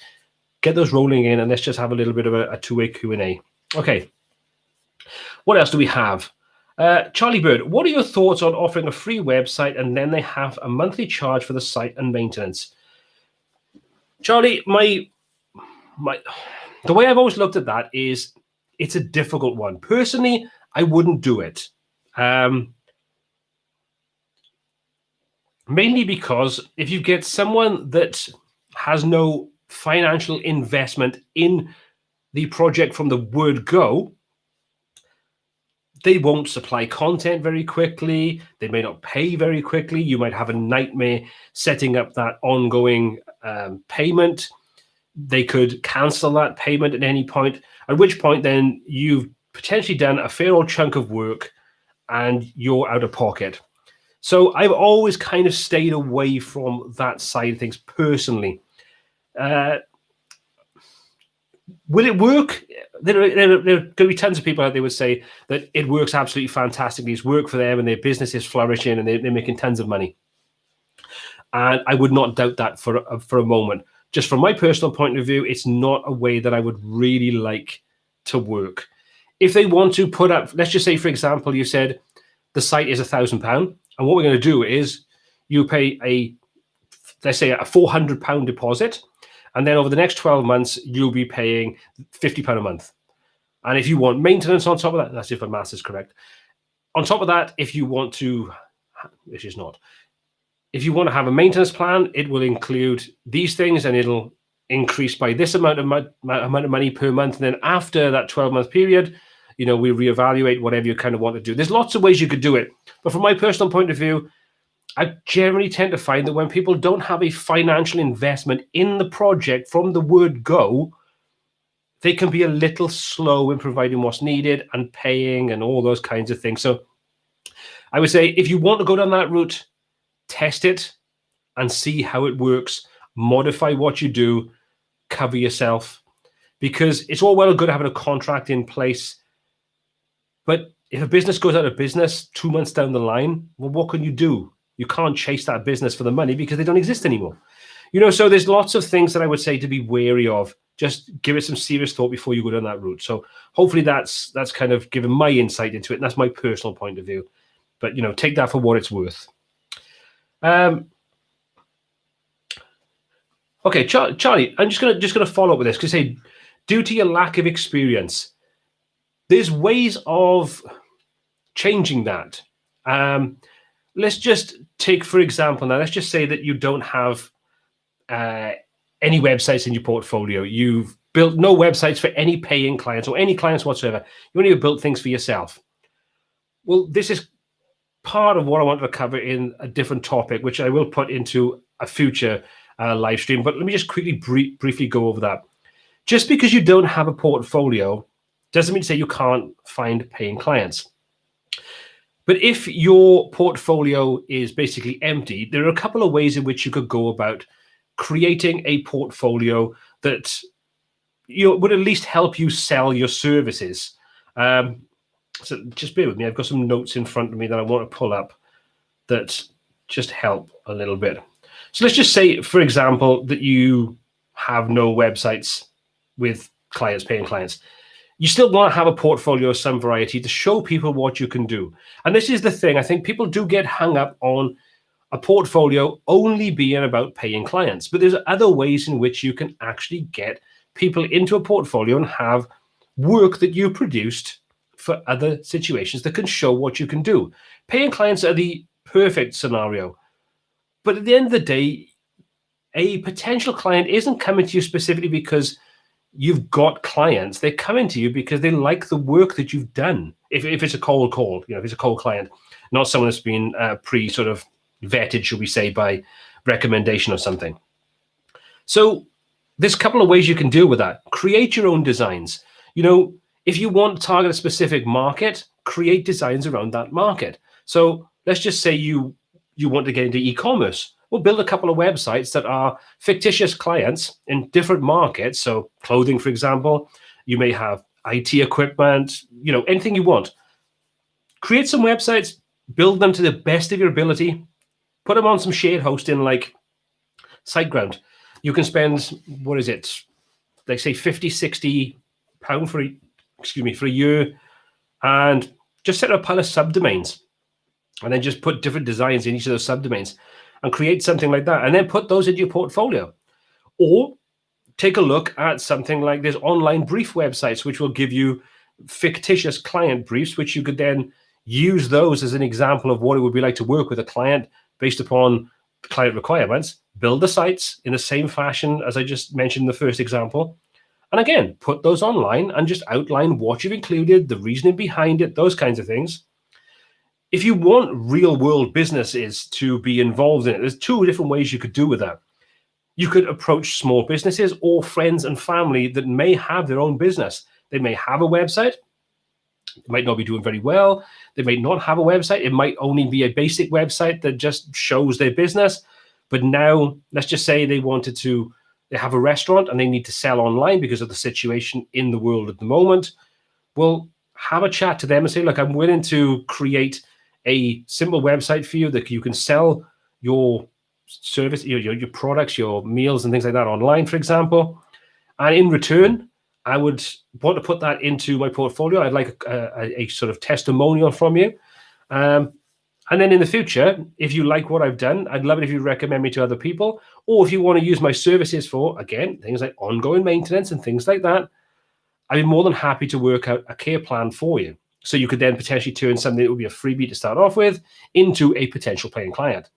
get those rolling in, and let's just have a little bit of a two-way Q&A. Okay. What else do we have? Charlie Bird, what are your thoughts on offering a free website and then they have a monthly charge for the site and maintenance? Charlie, the way I've always looked at that is it's a difficult one. Personally, I wouldn't do it. Mainly because if you get someone that has no financial investment in the project from the word go, they won't supply content very quickly. They may not pay very quickly. You might have a nightmare setting up that ongoing payment. They could cancel that payment at any point, at which point then you've potentially done a fair old chunk of work and you're out of pocket. So I've always kind of stayed away from that side of things personally. Will it work? There are going to be tons of people out there would say that it works absolutely fantastically. It's worked for them and their business is flourishing and they're making tons of money. And I would not doubt that for a moment. Just from my personal point of view, it's not a way that I would really like to work. If they want to put up, let's just say, for example, you said the site is £1,000. And what we're going to do is you pay let's say a £400 deposit. And then over the next 12 months, you'll be paying £50 a month. And if you want maintenance on top of that, that's if my math is correct. On top of that, if you want to, which is not, if you want to have a maintenance plan, it will include these things and it'll increase by this amount of money per month. And then after that 12-month period, we reevaluate whatever you kind of want to do. There's lots of ways you could do it. But from my personal point of view, I generally tend to find that when people don't have a financial investment in the project from the word go, they can be a little slow in providing what's needed and paying and all those kinds of things. So I would say if you want to go down that route, test it and see how it works. Modify what you do, cover yourself, because it's all well and good having a contract in place. But if a business goes out of business 2 months down the line, well, what can you do? You can't chase that business for the money because they don't exist anymore. So there's lots of things that I would say to be wary of. Just give it some serious thought before you go down that route. So hopefully that's kind of given my insight into it. And that's my personal point of view. But, take that for what it's worth. Okay, Charlie, I'm just gonna follow up with this because say, due to your lack of experience, there's ways of changing that. Let's just take, for example, now let's just say that you don't have any websites in your portfolio. You've built no websites for any paying clients or any clients whatsoever. You only have built things for yourself. Well, this is part of what I wanted to cover in a different topic, which I will put into a future live stream. But let me just quickly briefly go over that. Just because you don't have a portfolio doesn't mean to say you can't find paying clients. But if your portfolio is basically empty, there are a couple of ways in which you could go about creating a portfolio that would at least help you sell your services. So just bear with me. I've got some notes in front of me that I want to pull up that just help a little bit. So let's just say, for example, that you have no websites with clients, paying clients. You still want to have a portfolio of some variety to show people what you can do. And this is the thing. I think people do get hung up on a portfolio only being about paying clients, but there's other ways in which you can actually get people into a portfolio and have work that you produced for other situations that can show what you can do. Paying clients are the perfect scenario. But at the end of the day, a potential client isn't coming to you specifically because you've got clients. They're coming to you because they like the work that you've done. If it's a cold call, if it's a cold client, not someone that's been sort of vetted, should we say, by recommendation or something. So there's a couple of ways you can deal with that. Create your own designs. If you want to target a specific market, create designs around that market. So let's just say you want to get into e-commerce. Well, build a couple of websites that are fictitious clients in different markets. So clothing, for example, you may have IT equipment, anything you want. Create some websites, build them to the best of your ability, put them on some shared hosting like SiteGround. You can spend, like say 50, 60 pound for a year, and just set up a pile of subdomains, and then just put different designs in each of those subdomains and create something like that, and then put those into your portfolio. Or take a look at something like this online brief websites, which will give you fictitious client briefs, which you could then use those as an example of what it would be like to work with a client based upon client requirements. Build the sites in the same fashion as I just mentioned in the first example. And again, put those online and just outline what you've included, the reasoning behind it, those kinds of things. If you want real world businesses to be involved in it, there's two different ways you could do with that. You could approach small businesses or friends and family that may have their own business. They may have a website. It might not be doing very well. They may not have a website. It might only be a basic website that just shows their business. But now, let's just say they have a restaurant and they need to sell online because of the situation in the world at the moment. Well, have a chat to them and say, look, I'm willing to create a simple website for you that you can sell your service, your products, your meals and things like that online, for example. And in return, I would want to put that into my portfolio. I'd like a sort of testimonial from you. And then in the future, if you like what I've done, I'd love it if you recommend me to other people. Or if you want to use my services for, again, things like ongoing maintenance and things like that, I'd be more than happy to work out a care plan for you. So you could then potentially turn something that would be a freebie to start off with into a potential paying client.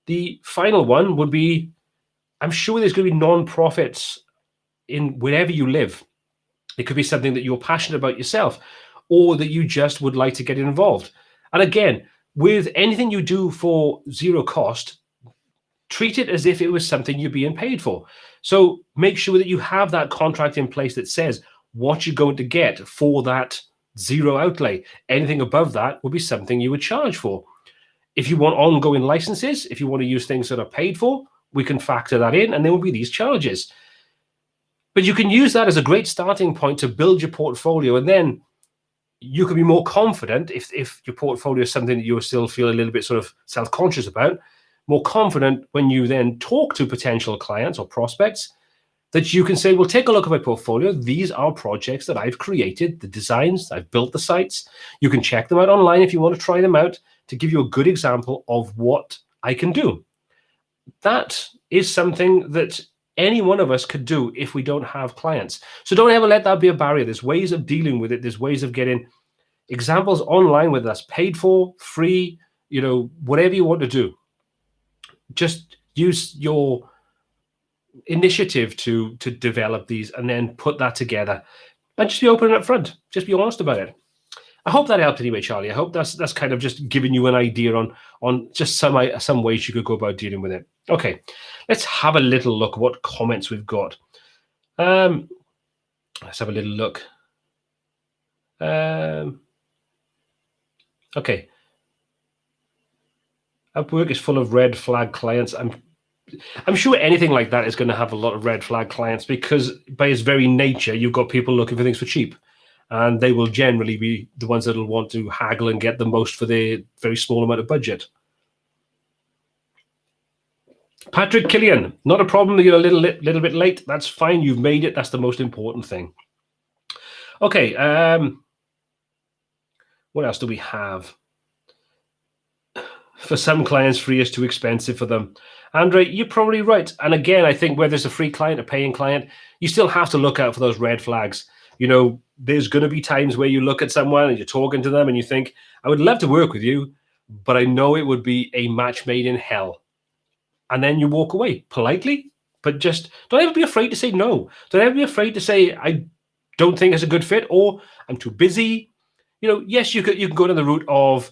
The final one would be, I'm sure there's going to be non-profits in wherever you live. It could be something that you're passionate about yourself, or that you just would like to get involved. And again, with anything you do for zero cost, treat it as if it was something you're being paid for. So make sure that you have that contract in place that says what you're going to get for that zero outlay. Anything above that will be something you would charge for. If you want ongoing licenses, if you want to use things that are paid for, we can factor that in, and there will be these charges. But you can use that as a great starting point to build your portfolio, and then you can be more confident if your portfolio is something that you still feel a little bit sort of self-conscious about, more confident when you then talk to potential clients or prospects, that you can say, well, take a look at my portfolio. These are projects that I've created, the designs, I've built the sites. You can check them out online if you want to try them out, to give you a good example of what I can do. That is something that any one of us could do if we don't have clients. So don't ever let that be a barrier. There's ways of dealing with it. There's ways of getting examples online, whether that's paid for, free, whatever you want to do. Just use your initiative to develop these and then put that together. And just be open and upfront. Just be honest about it. I hope that helped anyway, Charlie. I hope that's kind of just giving you an idea on just some ways you could go about dealing with it. Okay, let's have a little look at what comments we've got. Let's have a little look. Okay. Upwork is full of red flag clients. I'm sure anything like that is going to have a lot of red flag clients, because by its very nature, you've got people looking for things for cheap. And they will generally be the ones that will want to haggle and get the most for their very small amount of budget. Patrick Killian, not a problem. You're a little bit late. That's fine. You've made it. That's the most important thing. Okay. What else do we have? For some clients, free is too expensive for them. Andre, you're probably right. And again, I think whether it's a free client, a paying client, you still have to look out for those red flags. You know, there's going to be times where you look at someone and you're talking to them and you think, I would love to work with you, but I know it would be a match made in hell. And then you walk away politely, but just don't ever be afraid to say no. Don't ever be afraid to say, I don't think it's a good fit, or I'm too busy. You know, yes, you can go down the route of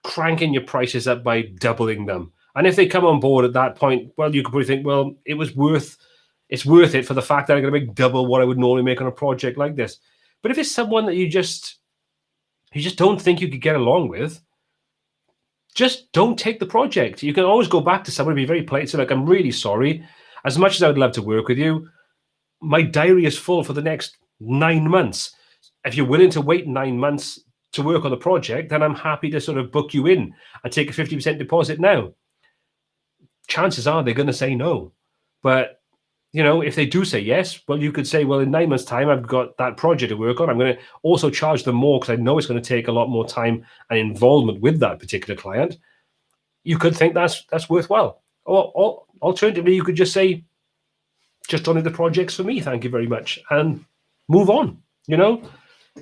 cranking your prices up by doubling them. And if they come on board at that point, well, you could probably think, well, it's worth it for the fact that I'm going to make double what I would normally make on a project like this. But if it's someone that you just don't think you could get along with, just don't take the project. You can always go back to someone and be very polite. So like, I'm really sorry. As much as I would love to work with you, my diary is full for the next 9 months. If you're willing to wait 9 months to work on the project, then I'm happy to sort of book you in and take a 50% deposit now. Chances are they're going to say no. But, you know, if they do say yes, well, you could say, well, in 9 months' time, I've got that project to work on. I'm going to also charge them more because I know it's going to take a lot more time and involvement with that particular client. You could think that's worthwhile. Or alternatively, you could just say, just don't need the projects for me, thank you very much, and move on, you know?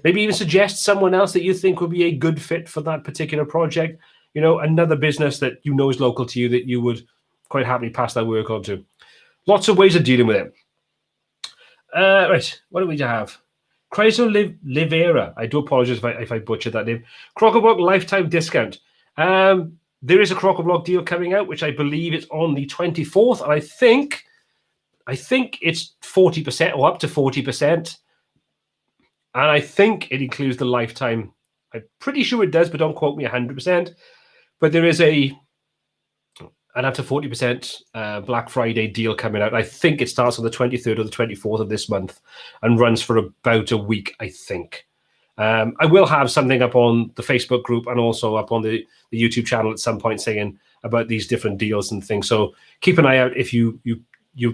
Maybe even suggest someone else that you think would be a good fit for that particular project. You know, another business that you know is local to you that you would quite happily pass that work on to. Lots of ways of dealing with it. Right, what do we have? Chryso Livera. I do apologize if I butchered that name. Crockablock lifetime discount. There is a Crockablock deal coming out, which I believe is on the 24th, and I think it's 40% or up to 40%. And I think it includes the lifetime. I'm pretty sure it does, but don't quote me 100%. But there is an up to 40% Black Friday deal coming out. I think it starts on the 23rd or the 24th of this month and runs for about a week, I think. I will have something up on the Facebook group and also up on the YouTube channel at some point saying about these different deals and things. So keep an eye out if you're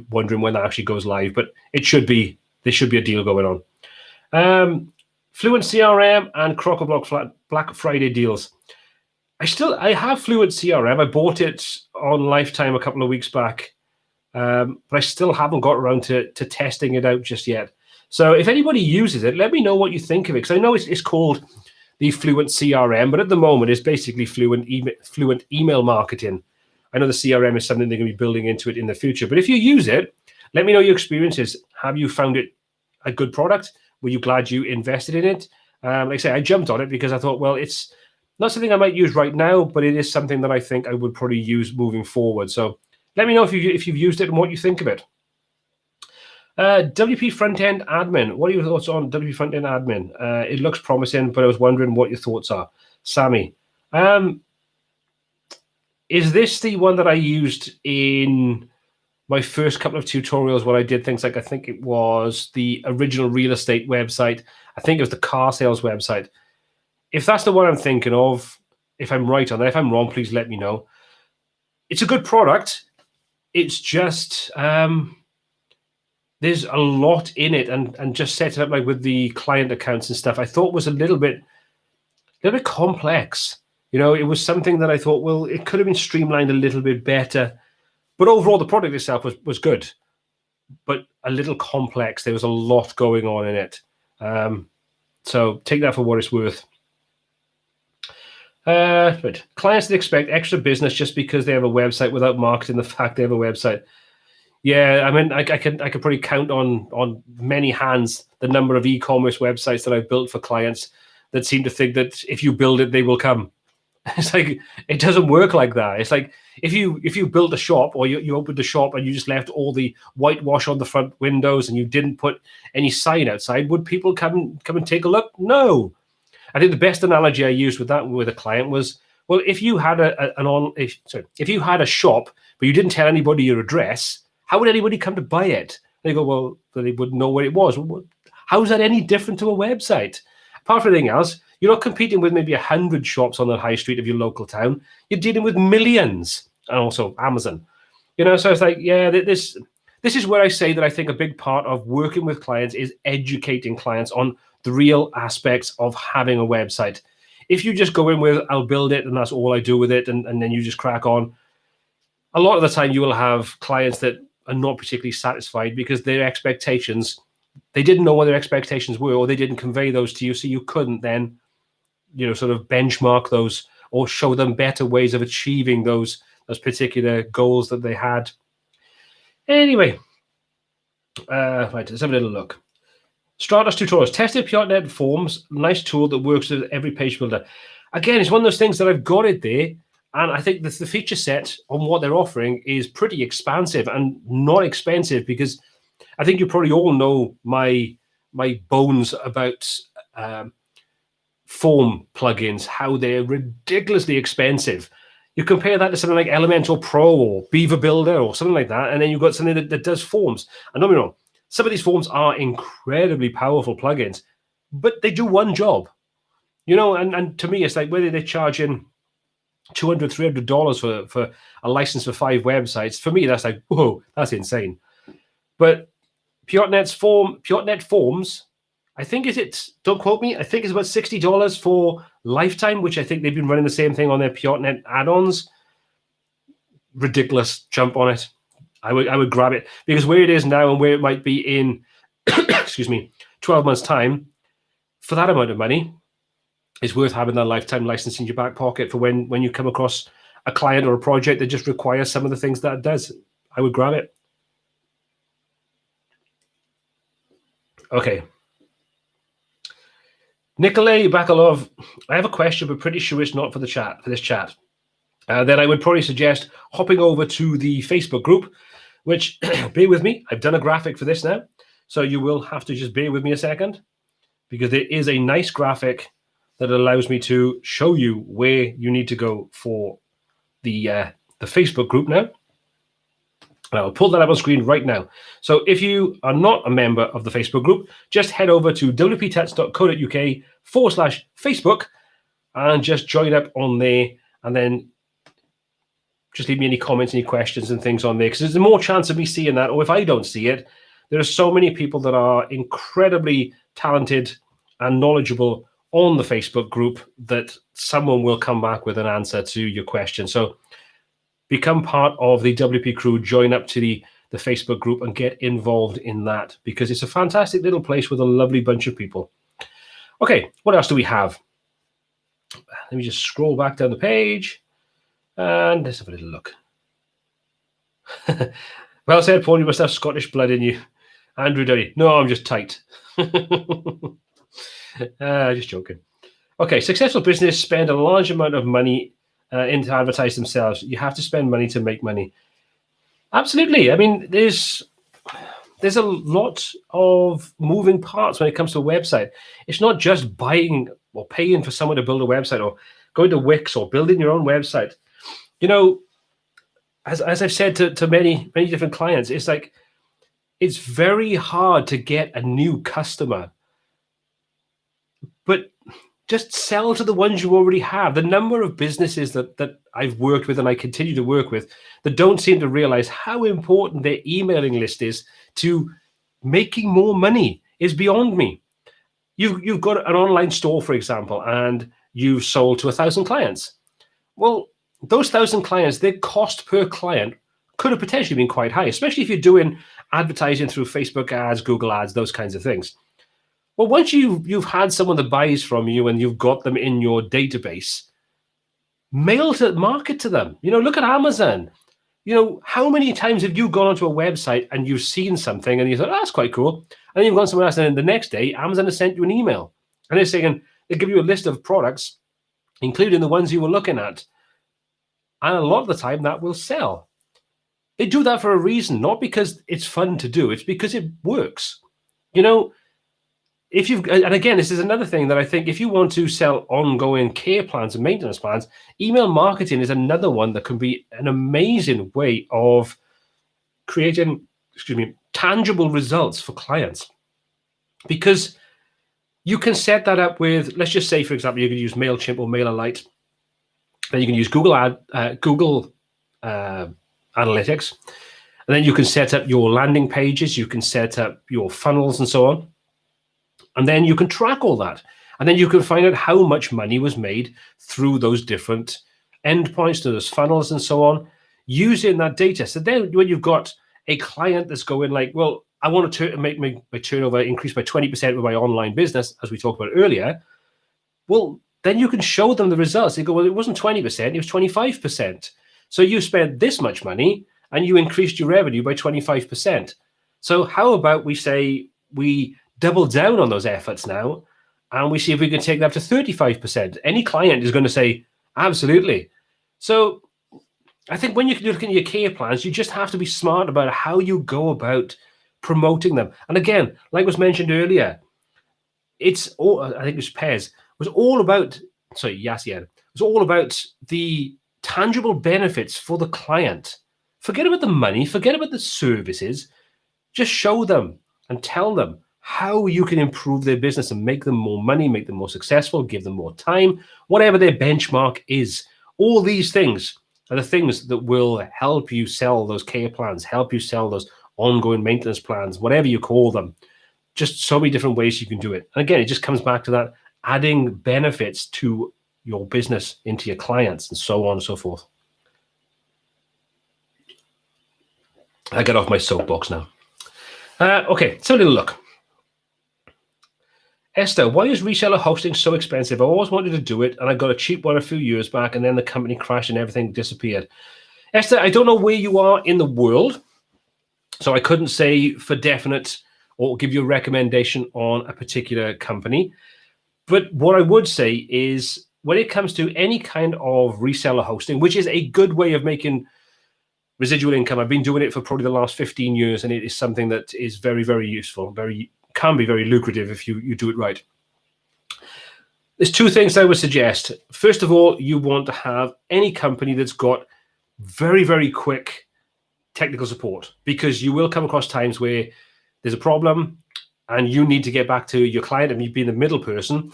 wondering when that actually goes live. But there should be a deal going on. Fluent CRM and Crockablock Black Friday deals. I have Fluent CRM. I bought it on Lifetime a couple of weeks back, but I still haven't got around to testing it out just yet. So if anybody uses it, let me know what you think of it, because I know it's called the Fluent CRM, but at the moment it's basically Fluent email marketing. I know the CRM is something they're going to be building into it in the future, but if you use it, let me know your experiences. Have you found it a good product? Were you glad you invested in it? Like I say, I jumped on it because I thought, well, it's not something I might use right now, but it is something that I think I would probably use moving forward. So let me know if you've used it and what you think of it. WP Front-End Admin. What are your thoughts on WP Front-End Admin? It looks promising, but I was wondering what your thoughts are. Sammy, is this the one that I used in my first couple of tutorials where I did things like, I think it was the original real estate website. I think it was the car sales website. If that's the one I'm thinking of, if I'm right on that, if I'm wrong, please let me know. It's a good product. It's just, there's a lot in it, and just setting up like with the client accounts and stuff, I thought was a little bit complex. You know, it was something that I thought, well, it could have been streamlined a little bit better. But overall, the product itself was good, but a little complex. There was a lot going on in it. So take that for what it's worth. But clients that expect extra business just because they have a website without marketing the fact they have a website. Yeah, I mean, I could probably count on many hands the number of e-commerce websites that I've built for clients that seem to think that if you build it, they will come. It's like, it doesn't work like that. It's like if you built a shop, or you opened a shop and you just left all the whitewash on the front windows and you didn't put any sign outside, would people come and take a look? No. I think the best analogy I used with a client was, well, if you had if you had a shop but you didn't tell anybody your address, how would anybody come to buy it? They go, well, they wouldn't know where it was. Well, how is that any different to a website? Apart from anything else, you're not competing with maybe 100 shops on the high street of your local town. You're dealing with millions, and also Amazon. You know, so it's like, yeah, this is where I say that I think a big part of working with clients is educating clients on the real aspects of having a website. If you just go in with, I'll build it and that's all I do with it, and then you just crack on, a lot of the time you will have clients that are not particularly satisfied because their expectations, they didn't know what their expectations were, or they didn't convey those to you, so you couldn't then, sort of benchmark those or show them better ways of achieving those particular goals that they had. Anyway, right, let's have a little look. Stardust tutorials, tested .NET Forms, nice tool that works with every page builder. Again, it's one of those things that I've got it there, and I think the feature set on what they're offering is pretty expansive and not expensive, because I think you probably all know my bones about form plugins, how they're ridiculously expensive. You compare that to something like Elementor Pro or Beaver Builder or something like that, and then you've got something that does forms. And don't be wrong, some of these forms are incredibly powerful plugins, but they do one job. And to me, it's like whether they're charging $200, $300 for a license for 5 websites. For me, that's like, whoa, that's insane. But .NET Forms, I think don't quote me, I think it's about $60 for lifetime, which I think they've been running the same thing on their .NET add-ons. Ridiculous jump on it. I would grab it, because where it is now and where it might be in, 12 months' time, for that amount of money, it's worth having that lifetime license in your back pocket for when you come across a client or a project that just requires some of the things that it does. I would grab it. Okay. Nikolay Bakalov, I have a question, but pretty sure it's not for this chat. Then I would probably suggest hopping over to the Facebook group, which, bear with me, I've done a graphic for this now, so you will have to just bear with me a second, because there is a nice graphic that allows me to show you where you need to go for the Facebook group now. And I'll pull that up on screen right now. So if you are not a member of the Facebook group, just head over to wptuts.co.uk/Facebook and just join up on there, and then just leave me any comments, any questions and things on there, because there's more chance of me seeing that, or if I don't see it, there are so many people that are incredibly talented and knowledgeable on the Facebook group that someone will come back with an answer to your question. So become part of the WPCrue, join up to the Facebook group and get involved in that, because it's a fantastic little place with a lovely bunch of people. Okay, what else do we have? Let me just scroll back down the page and let's have a little look. Well said, Paul, you must have Scottish blood in you. Andrew Downey, no, I'm just tight. Just joking. Okay, successful business spend a large amount of money into advertise themselves. You have to spend money to make money. Absolutely. I mean, there's a lot of moving parts when it comes to a website. It's not just buying or paying for someone to build a website, or going to Wix or building your own website. As I've said to many different clients, it's like, it's very hard to get a new customer, but just sell to the ones you already have. The number of businesses that I've worked with and I continue to work with that don't seem to realize how important their emailing list is to making more money is beyond me. You've got an online store, for example, and you've sold to 1,000 clients. Well, those 1,000 clients, their cost per client could have potentially been quite high, especially if you're doing advertising through Facebook ads, Google ads, those kinds of things. Well, once you've had someone that buys from you and you've got them in your database, market to them. Look at Amazon. How many times have you gone onto a website and you've seen something and you thought, oh, that's quite cool, and then you've gone somewhere else, and then the next day Amazon has sent you an email and they're saying, they give you a list of products, including the ones you were looking at, and a lot of the time that will sell. They do that for a reason, not because it's fun to do. It's because it works. And again, this is another thing that I think, if you want to sell ongoing care plans and maintenance plans, email marketing is another one that can be an amazing way of creating, tangible results for clients. Because you can set that up with, let's just say, for example, you can use MailChimp or MailerLite. Then you can use Google Analytics. And then you can set up your landing pages. You can set up your funnels and so on. And then you can track all that. And then you can find out how much money was made through those different endpoints, to those funnels and so on, using that data. So then when you've got a client that's going like, well, I want to make my turnover increase by 20% with my online business, as we talked about earlier, well, then you can show them the results. They go, well, it wasn't 20%, it was 25%. So you spent this much money and you increased your revenue by 25%. So how about we say we double down on those efforts now and we see if we can take that up to 35%. Any client is going to say, absolutely. So I think when you're looking at your care plans, you just have to be smart about how you go about promoting them. And again, like was mentioned earlier, it's all, I think it was Pez, was all about, sorry, Yassian, it was all about the tangible benefits for the client. Forget about the money, forget about the services, just show them and tell them how you can improve their business and make them more money, make them more successful, give them more time, whatever their benchmark is. All these things are the things that will help you sell those care plans, help you sell those ongoing maintenance plans, whatever you call them. Just so many different ways you can do it. And again, it just comes back to that adding benefits to your business into your clients and so on and so forth. I get off my soapbox now. Okay, let's have a little look. Esther, why is reseller hosting so expensive? I always wanted to do it, and I got a cheap one a few years back, and then the company crashed and everything disappeared. Esther, I don't know where you are in the world, so I couldn't say for definite or give you a recommendation on a particular company. But what I would say is when it comes to any kind of reseller hosting, which is a good way of making residual income, I've been doing it for probably the last 15 years, and it is something that is very, very useful, can be very lucrative if you do it right. There's two things I would suggest. First of all, you want to have any company that's got very, very quick technical support, because you will come across times where there's a problem and you need to get back to your client, and you being the middle person,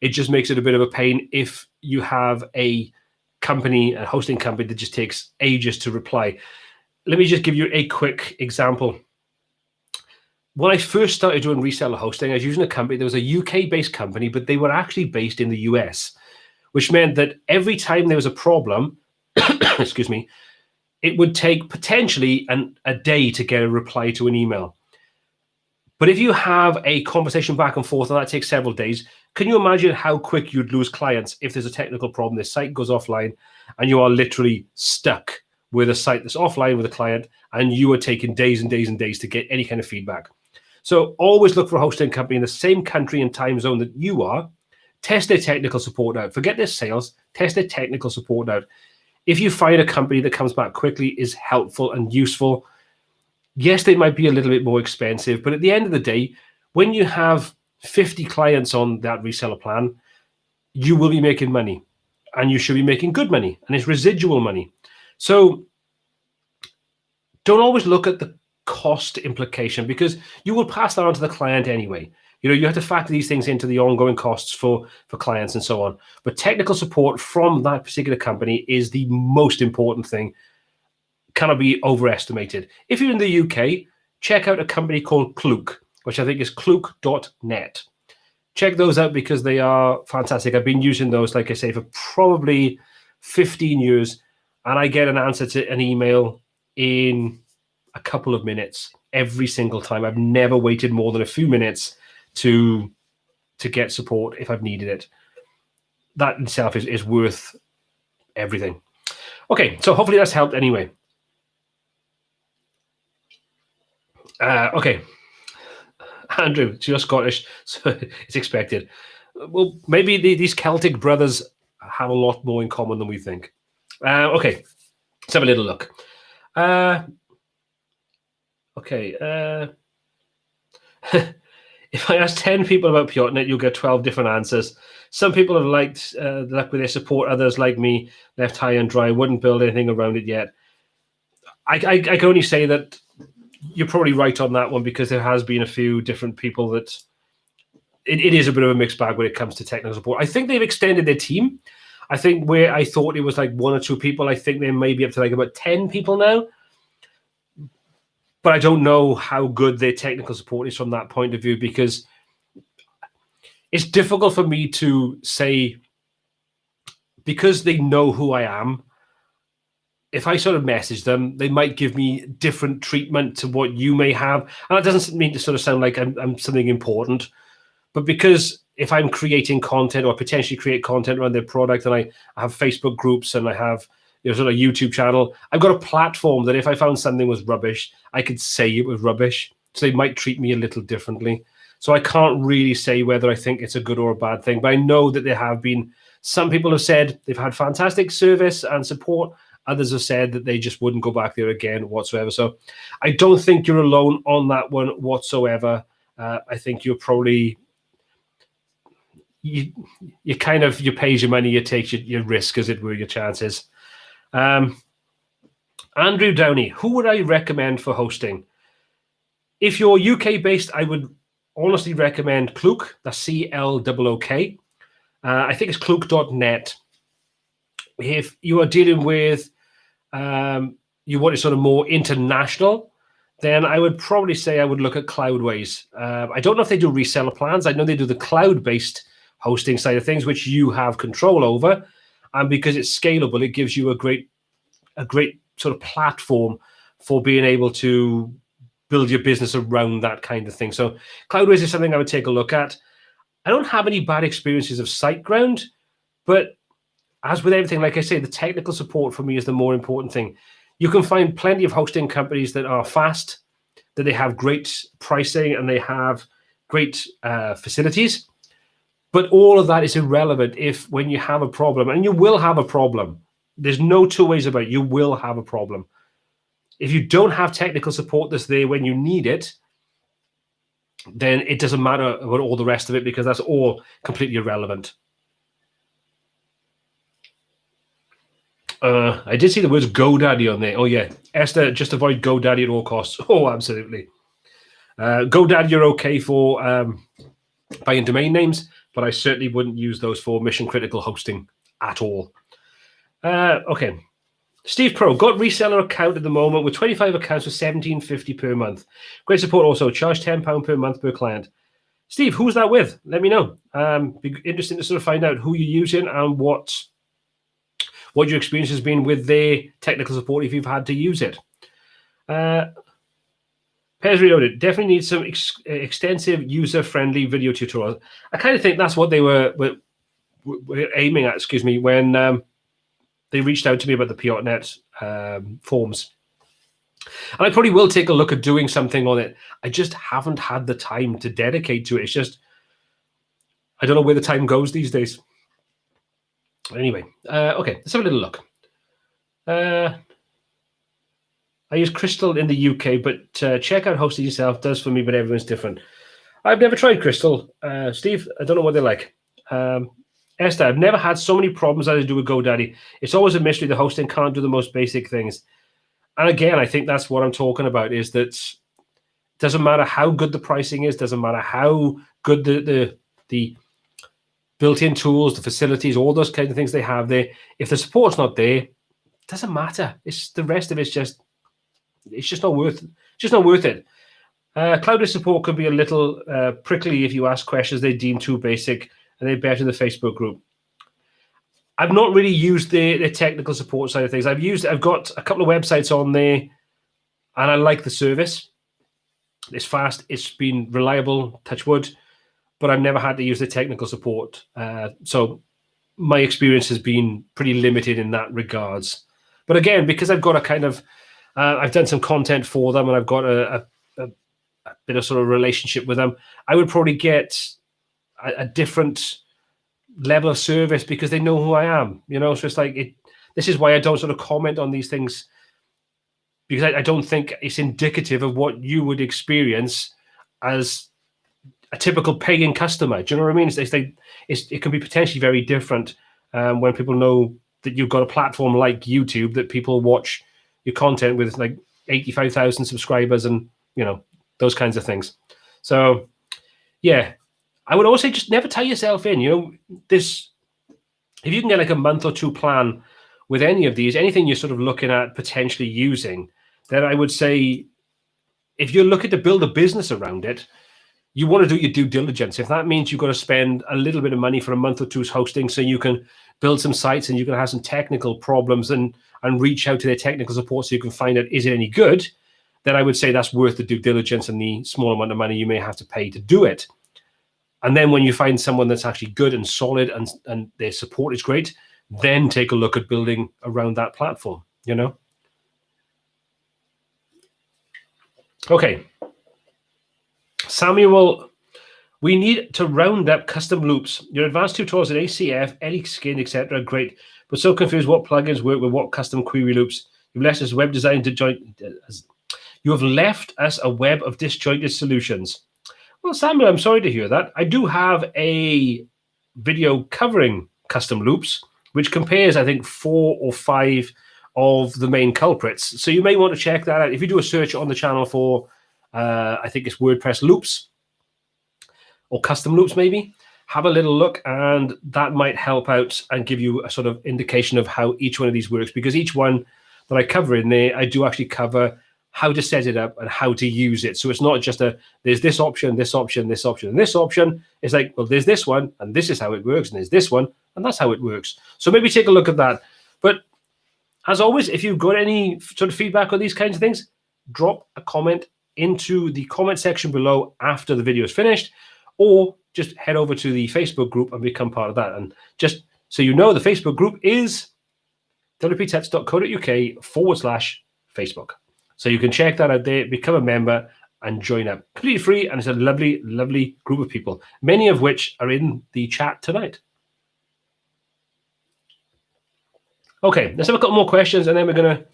it just makes it a bit of a pain if you have a company, a hosting company that just takes ages to reply. Let me just give you a quick example. When I first started doing reseller hosting, I was using a company that was a UK-based company, but they were actually based in the US, which meant that every time there was a problem, excuse me, it would take potentially a day to get a reply to an email. But if you have a conversation back and forth and that takes several days, can you imagine how quick you'd lose clients if there's a technical problem, the site goes offline, and you are literally stuck with a site that's offline with a client, and you are taking days and days and days to get any kind of feedback. So always look for a hosting company in the same country and time zone that you are. Test their technical support out. Forget their sales. Test their technical support out. If you find a company that comes back quickly, is helpful and useful, yes, they might be a little bit more expensive, but at the end of the day, when you have 50 clients on that reseller plan, you will be making money, and you should be making good money, and it's residual money. So don't always look at the cost implication, because you will pass that on to the client anyway. You know, you have to factor these things into the ongoing costs for clients and so on. But technical support from that particular company is the most important thing. Cannot be overestimated. If you're in the UK, check out a company called Klook, which I think is klook.net. Check those out because they are fantastic. I've been using those, like I say, for probably 15 years, and I get an answer to an email in a couple of minutes every single time. I've never waited more than a few minutes to get support if I've needed it. That in itself is worth everything. Okay, so hopefully that's helped anyway. Okay, Andrew, so you're Scottish, so it's expected. Well, maybe these Celtic brothers have a lot more in common than we think. Okay, let's have a little look. Okay. If I ask 10 people about Pure.net, you'll get 12 different answers. Some people have liked luck with their support. Others, like me, left high and dry, wouldn't build anything around it yet. I can only say that you're probably right on that one, because there has been a few different people that it is a bit of a mixed bag when it comes to technical support. I think they've extended their team. I think where I thought it was like 1 or 2 people, I think they may be up to like about 10 people now. But I don't know how good their technical support is from that point of view, because it's difficult for me to say, because they know who I am. If I sort of message them, they might give me different treatment to what you may have. And that doesn't mean to sort of sound like I'm something important, but because if I'm creating content or potentially create content around their product, and I have Facebook groups and I have sort of YouTube channel, I've got a platform that if I found something was rubbish, I could say it was rubbish. So they might treat me a little differently. So I can't really say whether I think it's a good or a bad thing, but I know that there have been some people have said they've had fantastic service and support. Others have said that they just wouldn't go back there again whatsoever. So I don't think you're alone on that one whatsoever. I think you're probably, you kind of, you pay your money, you take your risk, as it were, your chances. Andrew Downey, who would I recommend for hosting? If you're UK based, I would honestly recommend Klook. That's CLOOK. I think it's klook.net. If you are dealing with, you want it sort of more international, then I would probably say I would look at Cloudways. I don't know if they do reseller plans. I know they do the cloud-based hosting side of things, which you have control over. And because it's scalable, it gives you a great sort of platform for being able to build your business around that kind of thing. So Cloudways is something I would take a look at. I don't have any bad experiences of SiteGround, but as with everything, like I say, the technical support for me is the more important thing. You can find plenty of hosting companies that are fast, that they have great pricing and they have great facilities. But all of that is irrelevant if when you have a problem, and you will have a problem, there's no two ways about it, you will have a problem. If you don't have technical support that's there when you need it, then it doesn't matter about all the rest of it, because that's all completely irrelevant. I did see the words GoDaddy on there. Oh, yeah. Esther, just avoid GoDaddy at all costs. Oh, absolutely. GoDaddy, you're okay for buying domain names, but I certainly wouldn't use those for mission-critical hosting at all. Okay. Steve Pro, got reseller account at the moment with 25 accounts for $17.50 per month. Great support also. Charge £10 per month per client. Steve, who's that with? Let me know. Be interesting to sort of find out who you're using and what your experience has been with their technical support if you've had to use it. Pairs Reloaded, definitely need some extensive user-friendly video tutorials. I kind of think that's what they were aiming at, when they reached out to me about the P.net forms. And I probably will take a look at doing something on it. I just haven't had the time to dedicate to it. It's just, I don't know where the time goes these days. Anyway, okay, let's have a little look. I use Crystal in the UK, but check out hosting yourself. Does for me, but everyone's different. I've never tried Crystal. Steve, I don't know what they're like. Esther, I've never had so many problems as I do with GoDaddy. It's always a mystery. The hosting can't do the most basic things. And again, I think that's what I'm talking about, is that it doesn't matter how good the pricing is, doesn't matter how good the built-in tools, the facilities, all those kind of things they have there. If the support's not there, it doesn't matter. It's the rest of it's just not worth it. Cloud-based support can be a little prickly if you ask questions they deem too basic, and they're better in the Facebook group. I've not really used the technical support side of things. I've got a couple of websites on there, and I like the service. It's fast. It's been reliable, touch wood, but I've never had to use the technical support. So my experience has been pretty limited in that regards. But again, because I've got a kind of, I've done some content for them, and I've got a bit of sort of relationship with them, I would probably get a different level of service because they know who I am, so it's like this is why I don't sort of comment on these things, because I don't think it's indicative of what you would experience as a typical paying customer. Do you know what I mean? It can be potentially very different when people know that you've got a platform like YouTube that people watch your content with, like 85,000 subscribers and those kinds of things. So yeah, I would also say just never tie yourself in. If you can get like a month or two plan with any of these, anything you're sort of looking at potentially using, then I would say if you're looking to build a business around it, you want to do your due diligence. If that means you've got to spend a little bit of money for a month or two's hosting so you can build some sites and you can have some technical problems and reach out to their technical support so you can find out, is it any good? Then I would say that's worth the due diligence and the small amount of money you may have to pay to do it. And then when you find someone that's actually good and solid and their support is great, then take a look at building around that platform, you know? Okay. Samuel, we need to round up custom loops. Your advanced tutorials in ACF, edit skin, etc. great, but so confused what plugins work with what custom query loops. You've left us web design You have left us a web of disjointed solutions. Well, Samuel, I'm sorry to hear that. I do have a video covering custom loops, which compares, I think, 4 or 5 of the main culprits. So you may want to check that out. If you do a search on the channel for, I think it's WordPress loops or custom loops, maybe, have a little look, and that might help out and give you a sort of indication of how each one of these works, because each one that I cover in there, I do actually cover how to set it up and how to use it. So it's not just there's this option, this option, this option, and this option. It's like, well, there's this one, and this is how it works, and there's this one, and that's how it works. So maybe take a look at that. But as always, if you've got any sort of feedback on these kinds of things, drop a comment into the comment section below after the video is finished, or just head over to the Facebook group and become part of that. And just so you know, the Facebook group is wptuts.co.uk/Facebook. So you can check that out there, become a member, and join up. Completely free, and it's a lovely, lovely group of people, many of which are in the chat tonight. Okay, let's have a couple more questions, and then we're going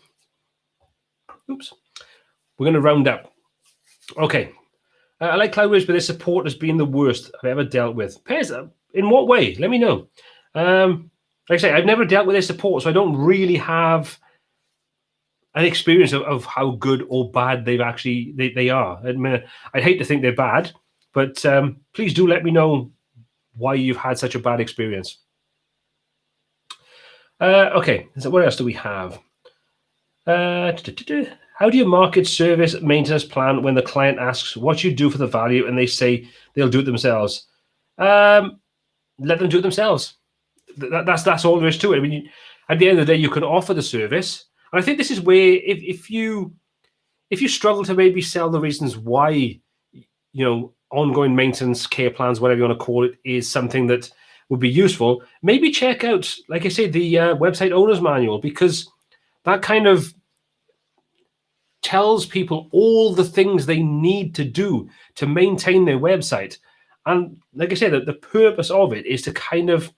to round up. Okay. I like CloudWorks, but their support has been the worst I've ever dealt with. Pairs, in what way? Let me know. Like I say, I've never dealt with their support, so I don't really have an experience of how good or bad they are. I mean, I'd hate to think they're bad, but please do let me know why you've had such a bad experience. Okay, so what else do we have? How do you market service maintenance plan when the client asks what you do for the value and they say they'll do it themselves? Let them do it themselves. That's all there is to it. I mean, at the end of the day, you can offer the service. And I think this is where if you struggle to maybe sell the reasons why, ongoing maintenance, care plans, whatever you want to call it, is something that would be useful, maybe check out, like I say, the website owner's manual, because that kind of tells people all the things they need to do to maintain their website. And like I said, the purpose of it is to kind of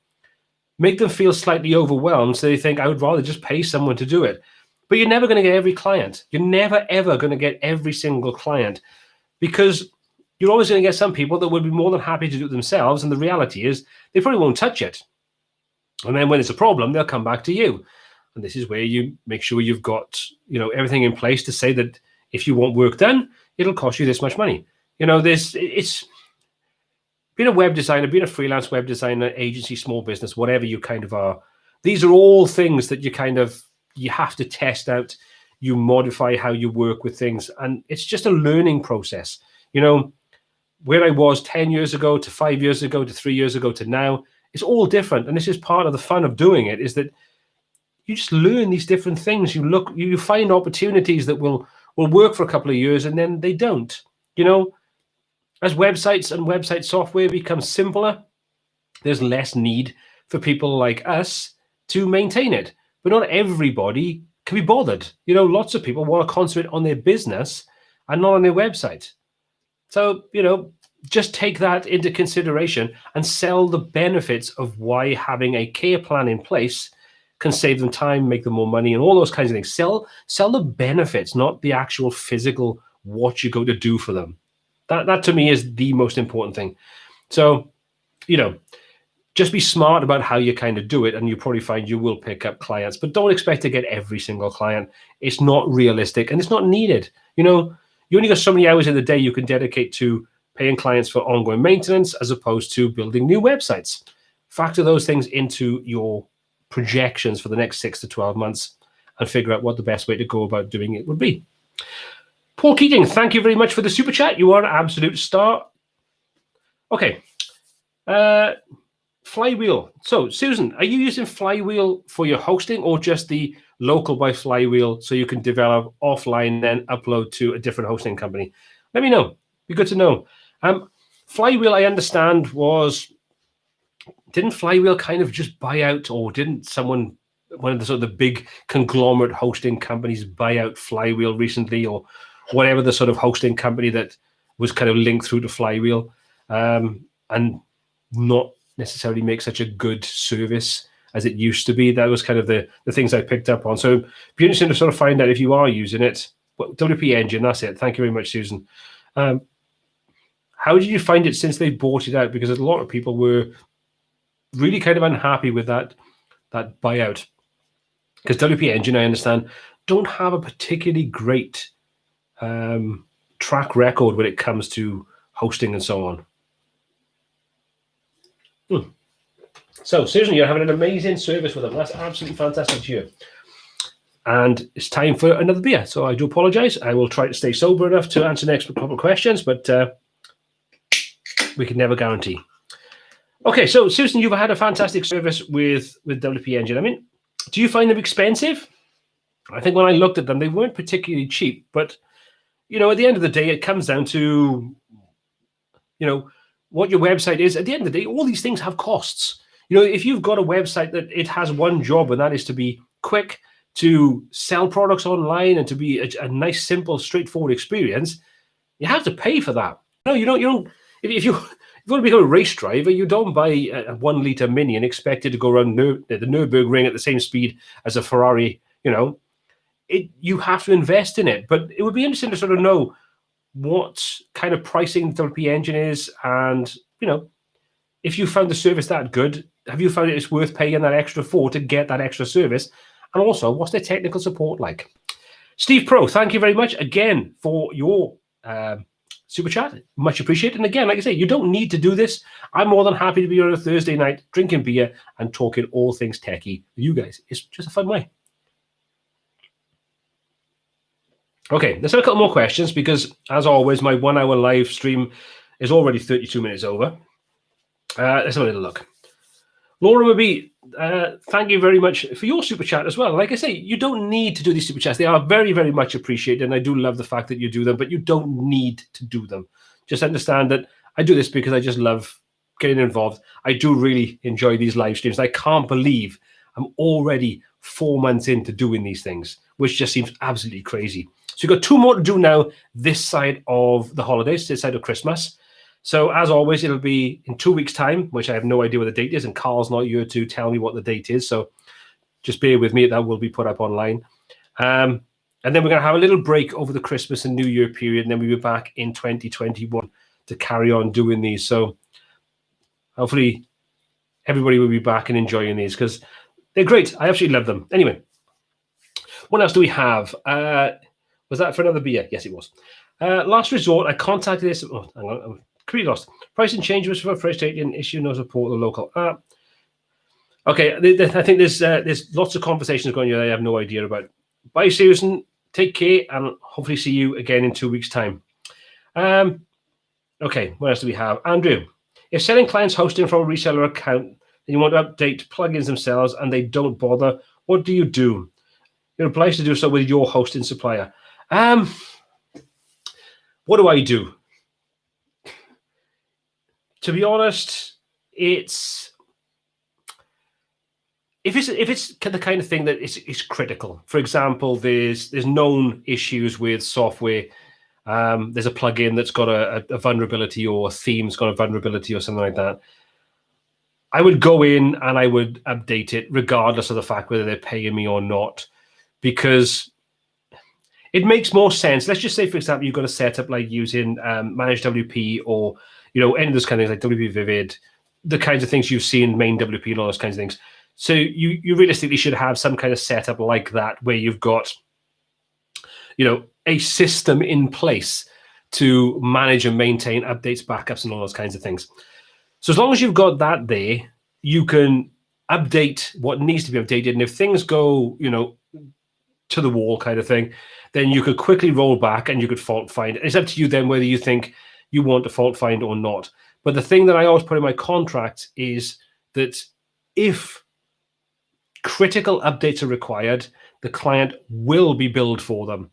make them feel slightly overwhelmed, so they think, I would rather just pay someone to do it. But you're never going to get every client. You're never, ever going to get every single client, because you're always going to get some people that would be more than happy to do it themselves. And the reality is they probably won't touch it. And then when it's a problem, they'll come back to you. And this is where you make sure you've got, everything in place to say that if you want work done, it'll cost you this much money. It's being a web designer, being a freelance web designer, agency, small business, whatever you kind of are. These are all things that you have to test out. You modify how you work with things. And it's just a learning process. Where I was 10 years ago to 5 years ago to 3 years ago to now, it's all different. And this is part of the fun of doing it, is that you just learn these different things. You find opportunities that will work for a couple of years, and then they don't. As websites and website software becomes simpler, there's less need for people like us to maintain it. But not everybody can be bothered. Lots of people want to concentrate on their business and not on their website. So, just take that into consideration and sell the benefits of why having a care plan in place can save them time, make them more money, and all those kinds of things. Sell the benefits, not the actual physical what you're going to do for them. That to me is the most important thing. So, just be smart about how you kind of do it, and you probably find you will pick up clients, but don't expect to get every single client. It's not realistic, and it's not needed. You only got so many hours in the day you can dedicate to paying clients for ongoing maintenance as opposed to building new websites. Factor those things into your projections for the next 6 to 12 months and figure out what the best way to go about doing it would be. Paul Keating, thank you very much for the super chat. You are an absolute star. Okay. Flywheel. So, Susan, are you using Flywheel for your hosting or just the local by Flywheel so you can develop offline then upload to a different hosting company? Let me know. Be good to know. Flywheel, I understand, didn't Flywheel kind of just buy out, or didn't one of the sort of the big conglomerate hosting companies buy out Flywheel recently, or whatever the sort of hosting company that was kind of linked through to Flywheel, and not necessarily make such a good service as it used to be. That was kind of the things I picked up on. So it'd be interesting to sort of find out if you are using it. Well, WP Engine, that's it. Thank you very much, Susan. How did you find it since they bought it out? Because a lot of people were really kind of unhappy with that buyout. Because WP Engine, I understand, don't have a particularly great track record when it comes to hosting and so on. So, Susan, you're having an amazing service with them. That's absolutely fantastic to hear. And it's time for another beer. So I do apologize. I will try to stay sober enough to answer the next couple of questions, but we can never guarantee. Okay, so Susan, you've had a fantastic service with WP Engine. I mean, do you find them expensive? I think when I looked at them, they weren't particularly cheap. But, at the end of the day, it comes down to, what your website is. At the end of the day, all these things have costs. If you've got a website that it has one job, and that is to be quick, to sell products online, and to be a nice, simple, straightforward experience, you have to pay for that. No, you don't. If you want to become a race driver, you don't buy a 1 liter Mini and expect it to go around the Nürburgring at the same speed as a Ferrari. You have to invest in it. But it would be interesting to sort of know what kind of pricing the WP Engine is, and if you found the service that good, have you found it's worth paying that extra for to get that extra service? And also, what's their technical support like? Steve Pro, thank you very much again for your super chat. Much appreciated. And again, like I say, you don't need to do this. I'm more than happy to be on a Thursday night drinking beer and talking all things techie with you guys. It's just a fun way. Okay, let's have a couple more questions, because as always, my 1 hour live stream is already 32 minutes over. Let's have a little look. Laura Mabi, thank you very much for your super chat as well. Like I say, you don't need to do these super chats. They are very, very much appreciated, and I do love the fact that you do them, but you don't need to do them. Just understand that I do this because I just love getting involved. I do really enjoy these live streams. I can't believe I'm already 4 months into doing these things, which just seems absolutely crazy. So you've got 2 more to do now this side of the holidays, this side of Christmas. So as always, it'll be in 2 weeks' time, which I have no idea what the date is, and Carl's not here to tell me what the date is. So just bear with me. That will be put up online. And then we're going to have a little break over the Christmas and New Year period, and then we'll be back in 2021 to carry on doing these. So hopefully everybody will be back and enjoying these, because they're great. I absolutely love them. Anyway, what else do we have? Was that for another beer? Yes, it was. Last resort, I contacted this. Oh, hang on, I'm completely lost. Pricing change was for frustrating issue, no support, the local. Okay, I think there's lots of conversations going on that I have no idea about. Bye, Susan. Take care, and hopefully see you again in 2 weeks' time. Okay, what else do we have? Andrew, if selling clients hosting from a reseller account, and you want to update plugins themselves and they don't bother, what do you do? You're obliged to do so with your hosting supplier. What do I do? To be honest, if it's the kind of thing that is critical. For example, there's known issues with software. There's a plugin that's got a vulnerability, or a theme's got a vulnerability, or something like that. I would go in and I would update it, regardless of the fact whether they're paying me or not, because it makes more sense. Let's just say, for example, you've got a setup like using Managed WP, or any of those kind of things like WP Vivid, the kinds of things you've seen, main WP and all those kinds of things. So you realistically should have some kind of setup like that, where you've got a system in place to manage and maintain updates, backups, and all those kinds of things. So as long as you've got that there, you can update what needs to be updated. And if things go, to the wall kind of thing, then you could quickly roll back and you could fault find. It's up to you then whether you think you want to fault find or not. But the thing that I always put in my contract is that if critical updates are required, the client will be billed for them.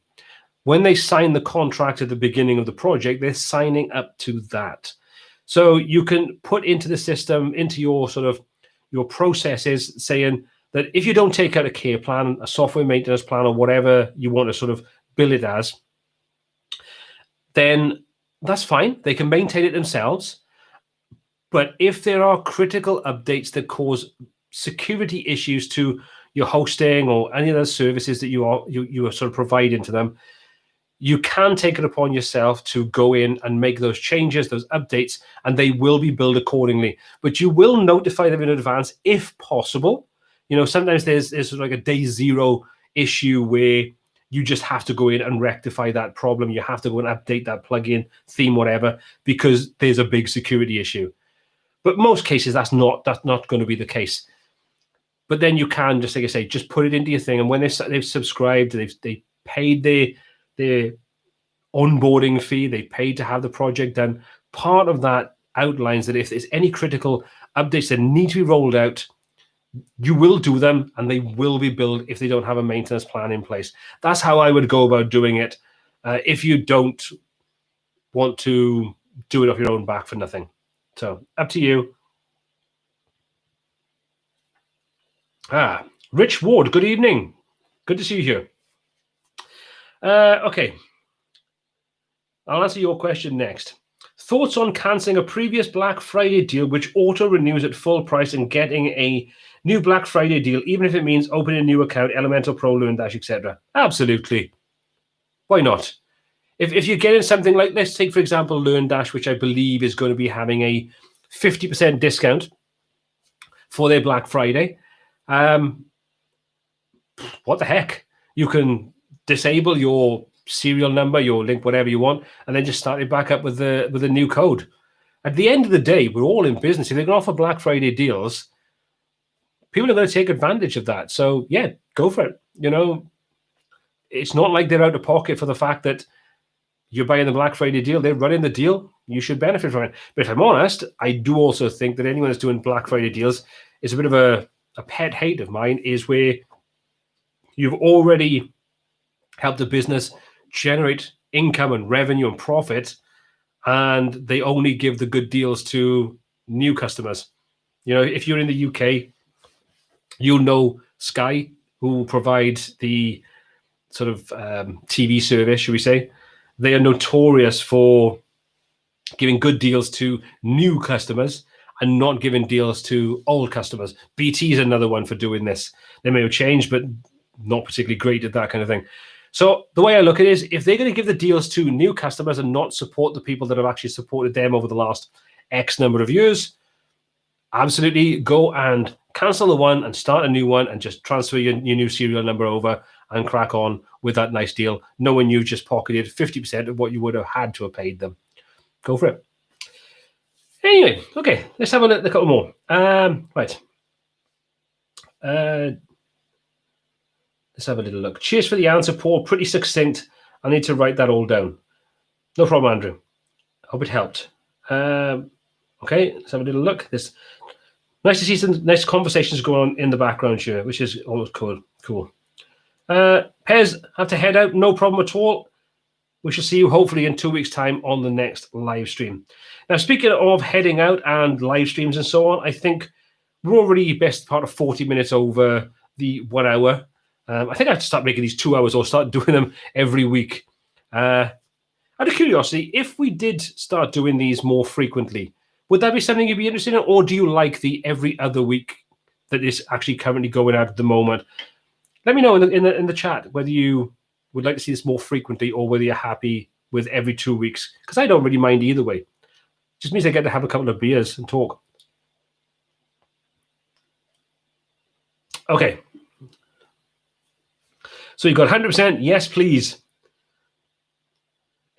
When they sign the contract at the beginning of the project, they're signing up to that. So you can put into the system, into your sort of your processes, saying that if you don't take out a care plan, a software maintenance plan, or whatever you want to sort of bill it as, then that's fine. They can maintain it themselves. But if there are critical updates that cause security issues to your hosting or any of those services that you are sort of providing to them, you can take it upon yourself to go in and make those changes, those updates, and they will be billed accordingly. But you will notify them in advance if possible. Sometimes there's sort of like a day zero issue where you just have to go in and rectify that problem. You have to go and update that plugin, theme, whatever, because there's a big security issue. But most cases, that's not going to be the case. But then you can just, like I say, just put it into your thing. And when they've subscribed, they paid their onboarding fee, they paid to have the project done. Part of that outlines that if there's any critical updates that need to be rolled out, you will do them and they will be billed if they don't have a maintenance plan in place. That's how I would go about doing it if you don't want to do it off your own back for nothing. So up to you. Rich Ward, good evening. Good to see you here. Okay. I'll answer your question next. Thoughts on cancelling a previous Black Friday deal which auto-renews at full price and getting a new Black Friday deal, even if it means opening a new account, Elemental Pro, LearnDash, etc.? Absolutely. Why not? If you're getting something like, let's take, for example, LearnDash, which I believe is going to be having a 50% discount for their Black Friday. What the heck? You can disable your serial number, your link, whatever you want, and then just start it back up with a new code. At the end of the day, we're all in business. If they can offer Black Friday deals, people are going to take advantage of that. So yeah, go for it. It's not like they're out of pocket for the fact that you're buying the Black Friday deal. They're running the deal. You should benefit from it. But if I'm honest, I do also think that anyone that's doing Black Friday deals is a bit of a pet hate of mine, is where you've already helped a business generate income and revenue and profit, and they only give the good deals to new customers. If you're in the UK, you'll know Sky, who provides the sort of TV service, should we say. They are notorious for giving good deals to new customers and not giving deals to old customers. BT is another one for doing this. They may have changed, but not particularly great at that kind of thing. So the way I look at it is, if they're going to give the deals to new customers and not support the people that have actually supported them over the last X number of years, absolutely go and cancel the one and start a new one and just transfer your new serial number over and crack on with that nice deal, knowing you've just pocketed 50% of what you would have had to have paid them. Go for it. Anyway, okay, let's have a couple more. Right. Let's have a little look. Cheers for the answer, Paul. Pretty succinct. I need to write that all down. No problem, Andrew. Hope it helped. Okay, let's have a little look. This nice to see some nice conversations going on in the background here, which is always cool. Pez, have to head out. No problem at all. We shall see you hopefully in 2 weeks' time on the next live stream. Now, speaking of heading out and live streams and so on, I think we're already best part of 40 minutes over the 1 hour. I think I have to start making these 2 hours or start doing them every week. Out of curiosity, if we did start doing these more frequently, would that be something you'd be interested in, or do you like the every other week that is actually currently going out at the moment? Let me know in the chat whether you would like to see this more frequently or whether you're happy with every 2 weeks, because I don't really mind either way. Just means I get to have a couple of beers and talk. Okay. So you got 100%. Yes, please.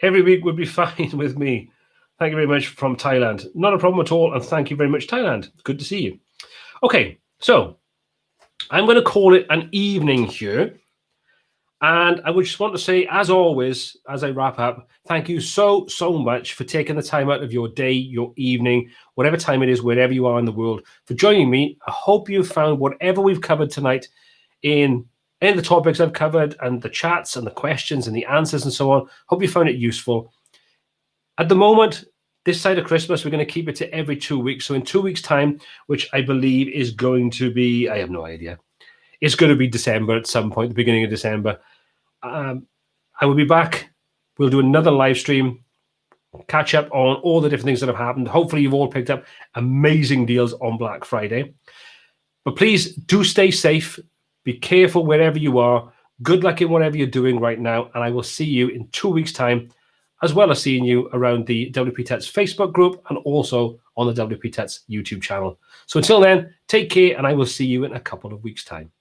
Every week would be fine with me. Thank you very much from Thailand. Not a problem at all. And thank you very much, Thailand. Good to see you. Okay. So I'm going to call it an evening here. And I would just want to say, as always, as I wrap up, thank you so much for taking the time out of your day, your evening, whatever time it is, wherever you are in the world, for joining me. I hope you found whatever we've covered tonight in the topics I've covered and the chats and the questions and the answers and so on. Hope you found it useful. At the moment, this side of Christmas, we're going to keep it to every 2 weeks. So in 2 weeks' time, which I believe is going to be, I have no idea. It's going to be December at some point, the beginning of December. I will be back. We'll do another live stream, catch up on all the different things that have happened. Hopefully you've all picked up amazing deals on Black Friday. But please do stay safe. Be careful wherever you are. Good luck in whatever you're doing right now. And I will see you in 2 weeks' time, as well as seeing you around the WPTuts Facebook group and also on the WPTuts YouTube channel. So until then, take care, and I will see you in a couple of weeks' time.